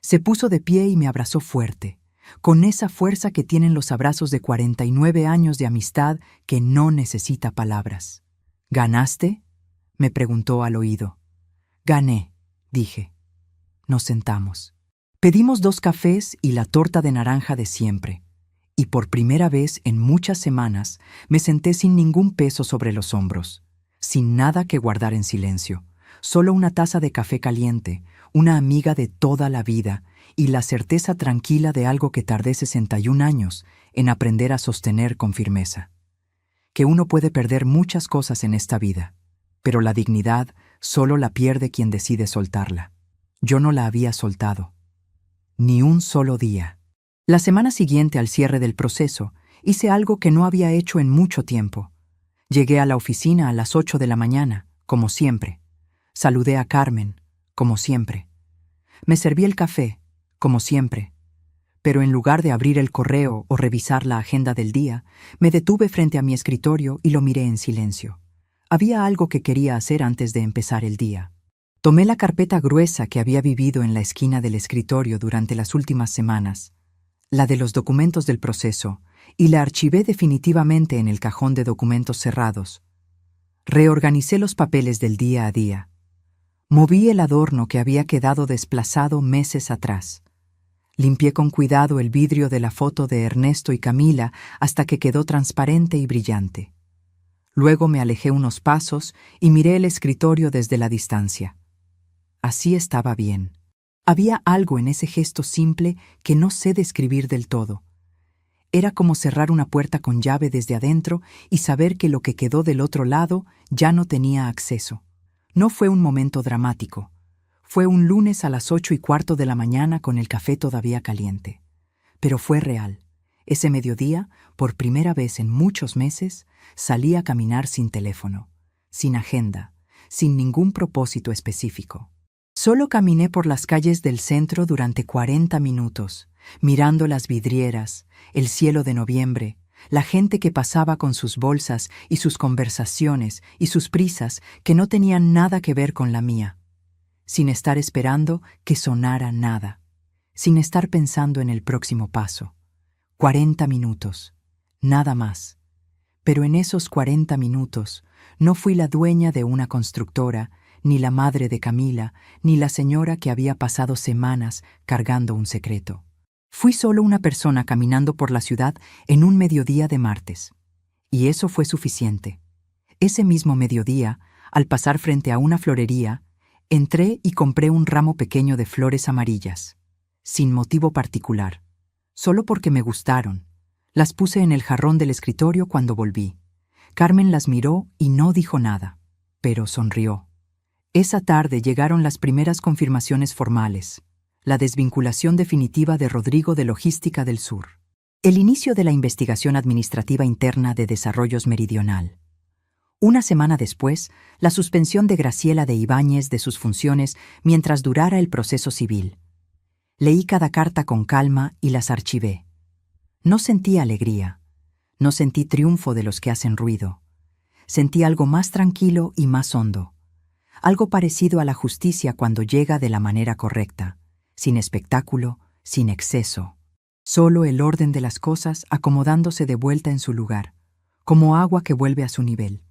Se puso de pie y me abrazó fuerte, con esa fuerza que tienen los abrazos de 49 años de amistad que no necesita palabras. «¿Ganaste?», me preguntó al oído. «Gané», dije. Nos sentamos. Pedimos 2 cafés y la torta de naranja de siempre. Y por primera vez en muchas semanas me senté sin ningún peso sobre los hombros, sin nada que guardar en silencio, solo una taza de café caliente, una amiga de toda la vida y la certeza tranquila de algo que tardé 61 años en aprender a sostener con firmeza. Que uno puede perder muchas cosas en esta vida, pero la dignidad solo la pierde quien decide soltarla. Yo no la había soltado. Ni un solo día. La semana siguiente al cierre del proceso, hice algo que no había hecho en mucho tiempo. Llegué a la oficina a las 8 de la mañana, como siempre. Saludé a Carmen, como siempre. Me serví el café, como siempre. Pero en lugar de abrir el correo o revisar la agenda del día, me detuve frente a mi escritorio y lo miré en silencio. Había algo que quería hacer antes de empezar el día. Tomé la carpeta gruesa que había vivido en la esquina del escritorio durante las últimas semanas, la de los documentos del proceso, y la archivé definitivamente en el cajón de documentos cerrados. Reorganicé los papeles del día a día. Moví el adorno que había quedado desplazado meses atrás. Limpié con cuidado el vidrio de la foto de Ernesto y Camila hasta que quedó transparente y brillante. Luego me alejé unos pasos y miré el escritorio desde la distancia. Así estaba bien. Había algo en ese gesto simple que no sé describir del todo. Era como cerrar una puerta con llave desde adentro y saber que lo que quedó del otro lado ya no tenía acceso. No fue un momento dramático. Fue un lunes a las 8:15 de la mañana con el café todavía caliente. Pero fue real. Ese mediodía, por primera vez en muchos meses, salí a caminar sin teléfono, sin agenda, sin ningún propósito específico. Solo caminé por las calles del centro durante 40 minutos, mirando las vidrieras, el cielo de noviembre, la gente que pasaba con sus bolsas y sus conversaciones y sus prisas que no tenían nada que ver con la mía, sin estar esperando que sonara nada, sin estar pensando en el próximo paso. 40 minutos, nada más. Pero en esos 40 minutos no fui la dueña de una constructora, ni la madre de Camila, ni la señora que había pasado semanas cargando un secreto. Fui solo una persona caminando por la ciudad en un mediodía de martes. Y eso fue suficiente. Ese mismo mediodía, al pasar frente a una florería, entré y compré un ramo pequeño de flores amarillas, sin motivo particular, solo porque me gustaron. Las puse en el jarrón del escritorio cuando volví. Carmen las miró y no dijo nada, pero sonrió. Esa tarde llegaron las primeras confirmaciones formales, la desvinculación definitiva de Rodrigo de Logística del Sur, el inicio de la investigación administrativa interna de Desarrollos Meridional. Una semana después, la suspensión de Graciela de Ibáñez de sus funciones mientras durara el proceso civil. Leí cada carta con calma y las archivé. No sentí alegría, no sentí triunfo de los que hacen ruido. Sentí algo más tranquilo y más hondo. Algo parecido a la justicia cuando llega de la manera correcta, sin espectáculo, sin exceso. Solo el orden de las cosas acomodándose de vuelta en su lugar, como agua que vuelve a su nivel.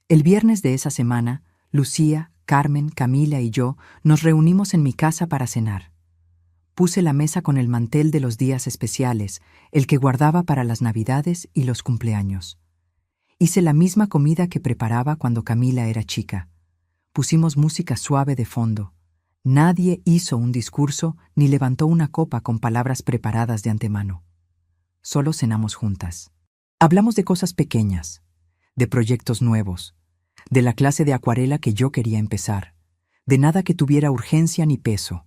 El viernes de esa semana, Lucía, Carmen, Camila y yo nos reunimos en mi casa para cenar. Puse la mesa con el mantel de los días especiales, el que guardaba para las Navidades y los cumpleaños. Hice la misma comida que preparaba cuando Camila era chica. Pusimos música suave de fondo. Nadie hizo un discurso ni levantó una copa con palabras preparadas de antemano. Solo cenamos juntas. Hablamos de cosas pequeñas, de proyectos nuevos, de la clase de acuarela que yo quería empezar, de nada que tuviera urgencia ni peso.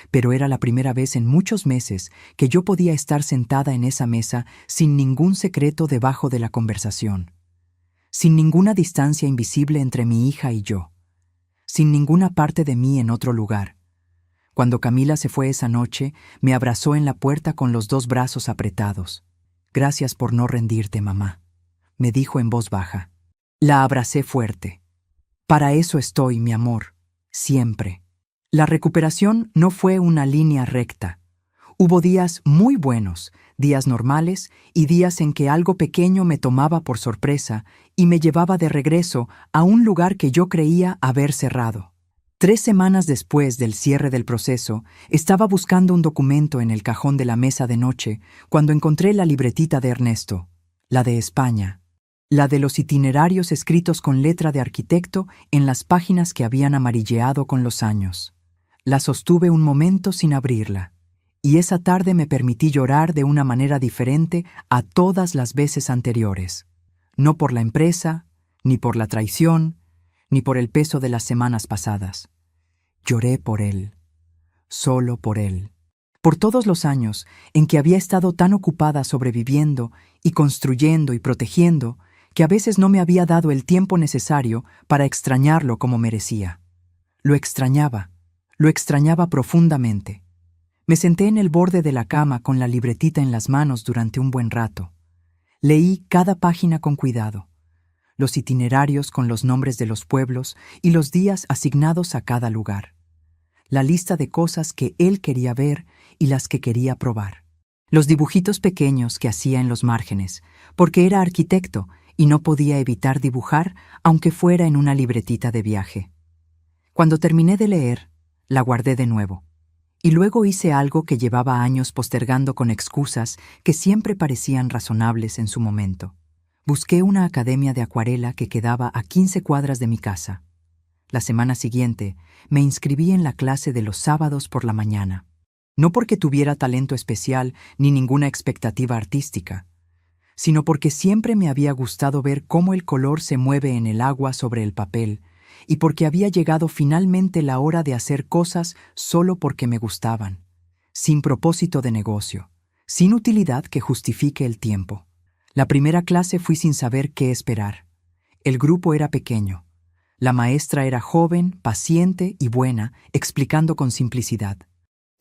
Pero era la primera vez en muchos meses que yo podía estar sentada en esa mesa sin ningún secreto debajo de la conversación, sin ninguna distancia invisible entre mi hija y yo, sin ninguna parte de mí en otro lugar. Cuando Camila se fue esa noche, me abrazó en la puerta con los dos brazos apretados. «Gracias por no rendirte, mamá», me dijo en voz baja. La abracé fuerte. «Para eso estoy, mi amor, siempre». La recuperación no fue una línea recta. Hubo días muy buenos, días normales y días en que algo pequeño me tomaba por sorpresa y me llevaba de regreso a un lugar que yo creía haber cerrado. 3 semanas después del cierre del proceso, estaba buscando un documento en el cajón de la mesa de noche cuando encontré la libretita de Ernesto, la de España, la de los itinerarios escritos con letra de arquitecto en las páginas que habían amarilleado con los años. La sostuve un momento sin abrirla, y esa tarde me permití llorar de una manera diferente a todas las veces anteriores. No por la empresa, ni por la traición, ni por el peso de las semanas pasadas. Lloré por él, solo por él. Por todos los años en que había estado tan ocupada sobreviviendo y construyendo y protegiendo, que a veces no me había dado el tiempo necesario para extrañarlo como merecía. Lo extrañaba profundamente. Me senté en el borde de la cama con la libretita en las manos durante un buen rato. Leí cada página con cuidado, los itinerarios con los nombres de los pueblos y los días asignados a cada lugar, la lista de cosas que él quería ver y las que quería probar, los dibujitos pequeños que hacía en los márgenes, porque era arquitecto y no podía evitar dibujar aunque fuera en una libretita de viaje. Cuando terminé de leer, la guardé de nuevo, y luego hice algo que llevaba años postergando con excusas que siempre parecían razonables en su momento. Busqué una academia de acuarela que quedaba a 15 cuadras de mi casa. La semana siguiente me inscribí en la clase de los sábados por la mañana, no porque tuviera talento especial ni ninguna expectativa artística, sino porque siempre me había gustado ver cómo el color se mueve en el agua sobre el papel y porque había llegado finalmente la hora de hacer cosas solo porque me gustaban, sin propósito de negocio, sin utilidad que justifique el tiempo. La primera clase fui sin saber qué esperar. El grupo era pequeño. La maestra era joven, paciente y buena, explicando con simplicidad.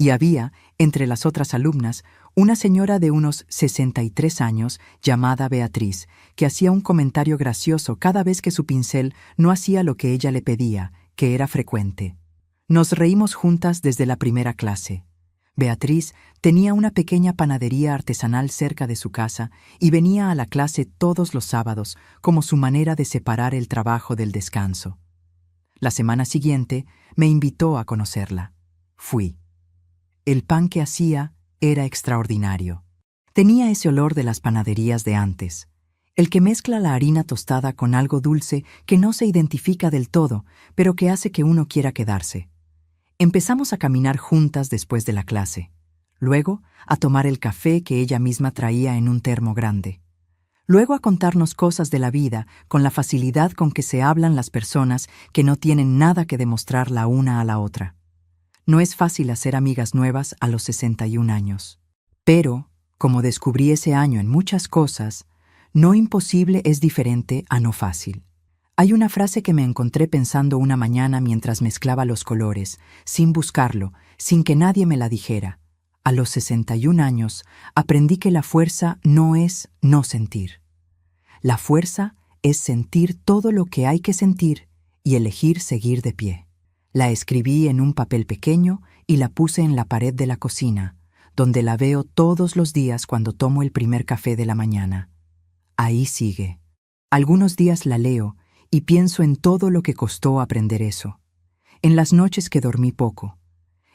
Y había, entre las otras alumnas, una señora de unos 63 años llamada Beatriz, que hacía un comentario gracioso cada vez que su pincel no hacía lo que ella le pedía, que era frecuente. Nos reímos juntas desde la primera clase. Beatriz tenía una pequeña panadería artesanal cerca de su casa y venía a la clase todos los sábados como su manera de separar el trabajo del descanso. La semana siguiente me invitó a conocerla. Fui. El pan que hacía era extraordinario. Tenía ese olor de las panaderías de antes, el que mezcla la harina tostada con algo dulce que no se identifica del todo, pero que hace que uno quiera quedarse. Empezamos a caminar juntas después de la clase, luego a tomar el café que ella misma traía en un termo grande, luego a contarnos cosas de la vida con la facilidad con que se hablan las personas que no tienen nada que demostrar la una a la otra. No es fácil hacer amigas nuevas a los 61 años. Pero, como descubrí ese año en muchas cosas, no imposible es diferente a no fácil. Hay una frase que me encontré pensando una mañana mientras mezclaba los colores, sin buscarlo, sin que nadie me la dijera. A los 61 años aprendí que la fuerza no es no sentir. La fuerza es sentir todo lo que hay que sentir y elegir seguir de pie. La escribí en un papel pequeño y la puse en la pared de la cocina, donde la veo todos los días cuando tomo el primer café de la mañana. Ahí sigue. Algunos días la leo y pienso en todo lo que costó aprender eso, en las noches que dormí poco,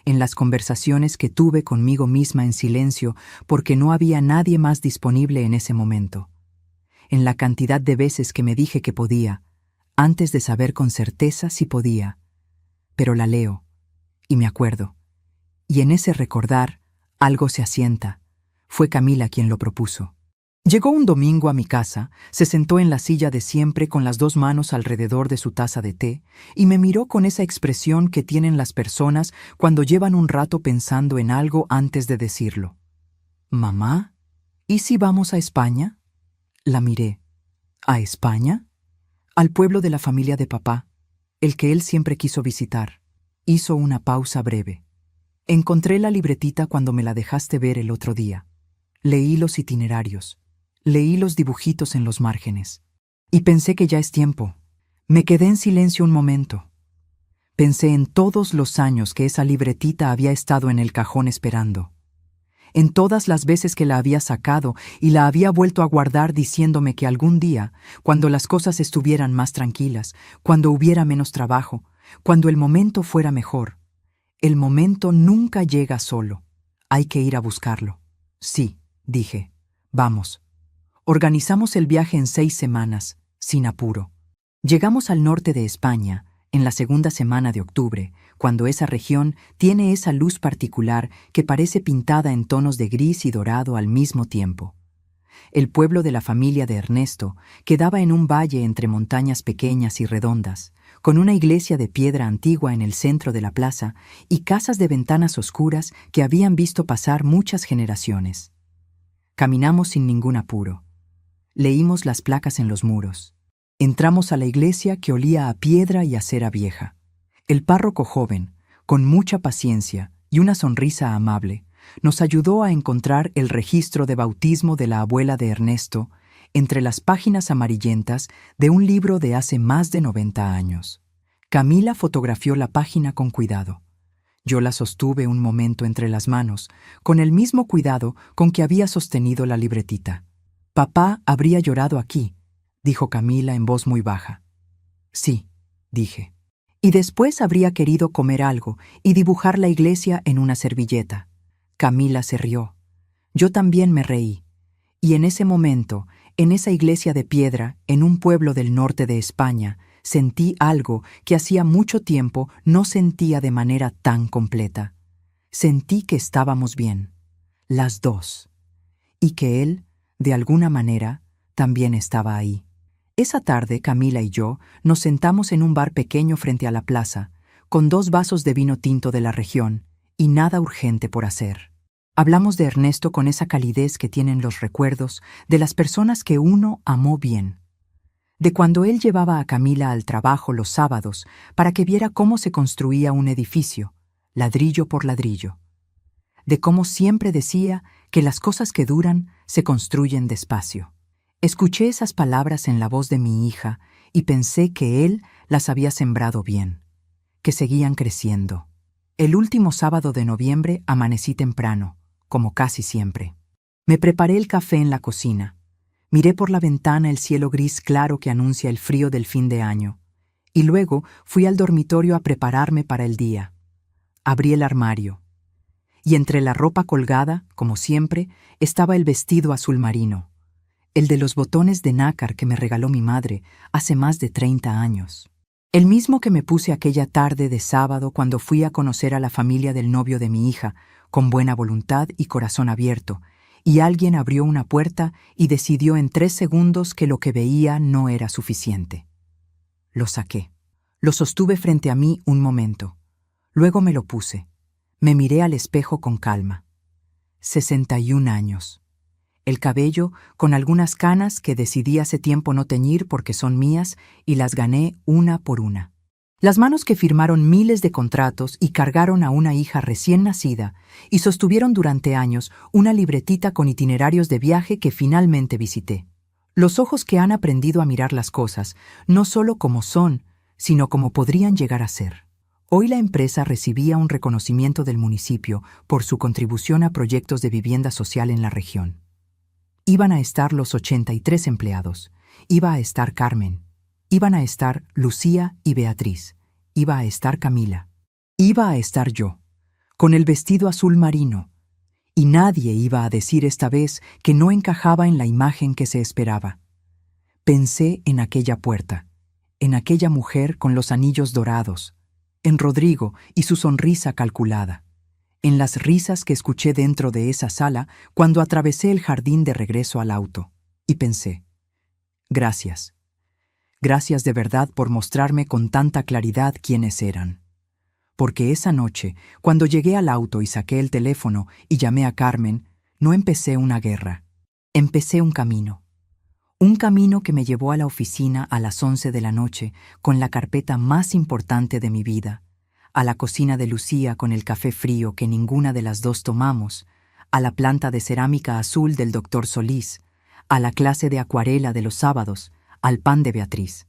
en las conversaciones que tuve conmigo misma en silencio porque no había nadie más disponible en ese momento, en la cantidad de veces que me dije que podía, antes de saber con certeza si podía. Pero la leo, y me acuerdo. Y en ese recordar, algo se asienta. Fue Camila quien lo propuso. Llegó un domingo a mi casa, se sentó en la silla de siempre con las 2 manos alrededor de su taza de té y me miró con esa expresión que tienen las personas cuando llevan un rato pensando en algo antes de decirlo. «Mamá, ¿y si vamos a España?» La miré. ¿A España? Al pueblo de la familia de papá, el que él siempre quiso visitar. Hizo una pausa breve. Encontré la libretita cuando me la dejaste ver el otro día. Leí los itinerarios. Leí los dibujitos en los márgenes. Y pensé que ya es tiempo. Me quedé en silencio un momento. Pensé en todos los años que esa libretita había estado en el cajón esperando. En todas las veces que la había sacado y la había vuelto a guardar diciéndome que algún día, cuando las cosas estuvieran más tranquilas, cuando hubiera menos trabajo, cuando el momento fuera mejor. El momento nunca llega solo. Hay que ir a buscarlo. Sí, dije. Vamos. Organizamos el viaje en 6 semanas, sin apuro. Llegamos al norte de España, en la segunda semana de octubre, cuando esa región tiene esa luz particular que parece pintada en tonos de gris y dorado al mismo tiempo. El pueblo de la familia de Ernesto quedaba en un valle entre montañas pequeñas y redondas, con una iglesia de piedra antigua en el centro de la plaza y casas de ventanas oscuras que habían visto pasar muchas generaciones. Caminamos sin ningún apuro. Leímos las placas en los muros. Entramos a la iglesia que olía a piedra y a cera vieja. El párroco joven, con mucha paciencia y una sonrisa amable, nos ayudó a encontrar el registro de bautismo de la abuela de Ernesto entre las páginas amarillentas de un libro de hace más de 90 años. Camila fotografió la página con cuidado. Yo la sostuve un momento entre las manos, con el mismo cuidado con que había sostenido la libretita. «Papá habría llorado aquí», dijo Camila en voz muy baja. «Sí», dije. «Y después habría querido comer algo y dibujar la iglesia en una servilleta». Camila se rió. Yo también me reí. Y en ese momento, en esa iglesia de piedra, en un pueblo del norte de España, sentí algo que hacía mucho tiempo no sentía de manera tan completa. Sentí que estábamos bien, las 2, y que él, de alguna manera, también estaba ahí. Esa tarde, Camila y yo nos sentamos en un bar pequeño frente a la plaza, con 2 vasos de vino tinto de la región, y nada urgente por hacer. Hablamos de Ernesto con esa calidez que tienen los recuerdos de las personas que uno amó bien. De cuando él llevaba a Camila al trabajo los sábados para que viera cómo se construía un edificio, ladrillo por ladrillo. De cómo siempre decía que las cosas que duran se construyen despacio. Escuché esas palabras en la voz de mi hija y pensé que él las había sembrado bien, que seguían creciendo. El último sábado de noviembre amanecí temprano, como casi siempre. Me preparé el café en la cocina. Miré por la ventana el cielo gris claro que anuncia el frío del fin de año, y luego fui al dormitorio a prepararme para el día. Abrí el armario, y entre la ropa colgada, como siempre, estaba el vestido azul marino, el de los botones de nácar que me regaló mi madre hace más de 30 años. El mismo que me puse aquella tarde de sábado cuando fui a conocer a la familia del novio de mi hija, con buena voluntad y corazón abierto, y alguien abrió una puerta y decidió en 3 segundos que lo que veía no era suficiente. Lo saqué. Lo sostuve frente a mí un momento. Luego me lo puse. Me miré al espejo con calma. 61 años. El cabello con algunas canas que decidí hace tiempo no teñir porque son mías y las gané una por una. Las manos que firmaron miles de contratos y cargaron a una hija recién nacida y sostuvieron durante años una libretita con itinerarios de viaje que finalmente visité. Los ojos que han aprendido a mirar las cosas no solo como son, sino como podrían llegar a ser. Hoy la empresa recibía un reconocimiento del municipio por su contribución a proyectos de vivienda social en la región. Iban a estar los 83 empleados, iba a estar Carmen, iban a estar Lucía y Beatriz, iba a estar Camila, iba a estar yo, con el vestido azul marino, y nadie iba a decir esta vez que no encajaba en la imagen que se esperaba. Pensé en aquella puerta, en aquella mujer con los anillos dorados, en Rodrigo y su sonrisa calculada, en las risas que escuché dentro de esa sala cuando atravesé el jardín de regreso al auto, y pensé, gracias. Gracias de verdad por mostrarme con tanta claridad quiénes eran. Porque esa noche, cuando llegué al auto y saqué el teléfono y llamé a Carmen, no empecé una guerra, empecé un camino. Un camino que me llevó a la oficina a las 11 de la noche con la carpeta más importante de mi vida, a la cocina de Lucía con el café frío que ninguna de las dos tomamos, a la planta de cerámica azul del doctor Solís, a la clase de acuarela de los sábados, al pan de Beatriz,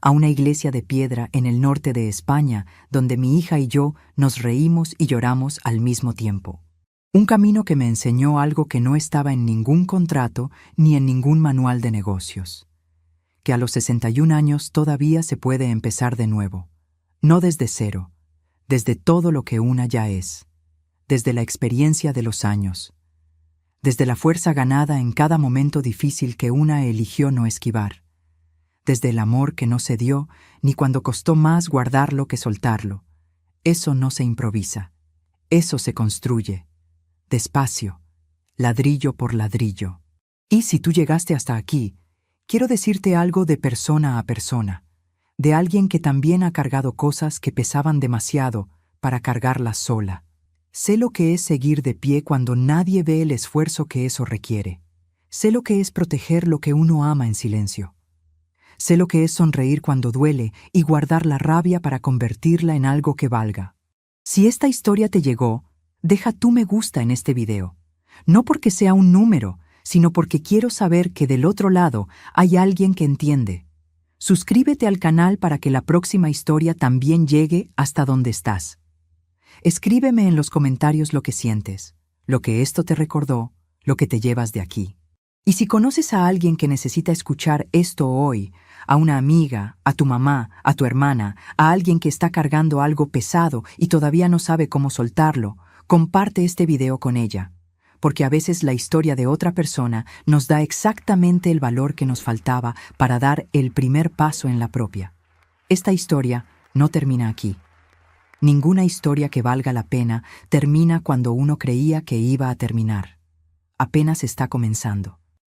a una iglesia de piedra en el norte de España donde mi hija y yo nos reímos y lloramos al mismo tiempo. Un camino que me enseñó algo que no estaba en ningún contrato ni en ningún manual de negocios. Que a los 61 años todavía se puede empezar de nuevo. No desde cero, desde todo lo que una ya es. Desde la experiencia de los años. Desde la fuerza ganada en cada momento difícil que una eligió no esquivar. Desde el amor que no se dio ni cuando costó más guardarlo que soltarlo. Eso no se improvisa. Eso se construye. Despacio, ladrillo por ladrillo. Y si tú llegaste hasta aquí, quiero decirte algo de persona a persona, de alguien que también ha cargado cosas que pesaban demasiado para cargarlas sola. Sé lo que es seguir de pie cuando nadie ve el esfuerzo que eso requiere. Sé lo que es proteger lo que uno ama en silencio. Sé lo que es sonreír cuando duele y guardar la rabia para convertirla en algo que valga. Si esta historia te llegó, deja tu me gusta en este video. No porque sea un número, sino porque quiero saber que del otro lado hay alguien que entiende. Suscríbete al canal para que la próxima historia también llegue hasta donde estás. Escríbeme en los comentarios lo que sientes, lo que esto te recordó, lo que te llevas de aquí. Y si conoces a alguien que necesita escuchar esto hoy, a una amiga, a tu mamá, a tu hermana, a alguien que está cargando algo pesado y todavía no sabe cómo soltarlo, comparte este video con ella, porque a veces la historia de otra persona nos da exactamente el valor que nos faltaba para dar el primer paso en la propia. Esta historia no termina aquí. Ninguna historia que valga la pena termina cuando uno creía que iba a terminar. Apenas está comenzando.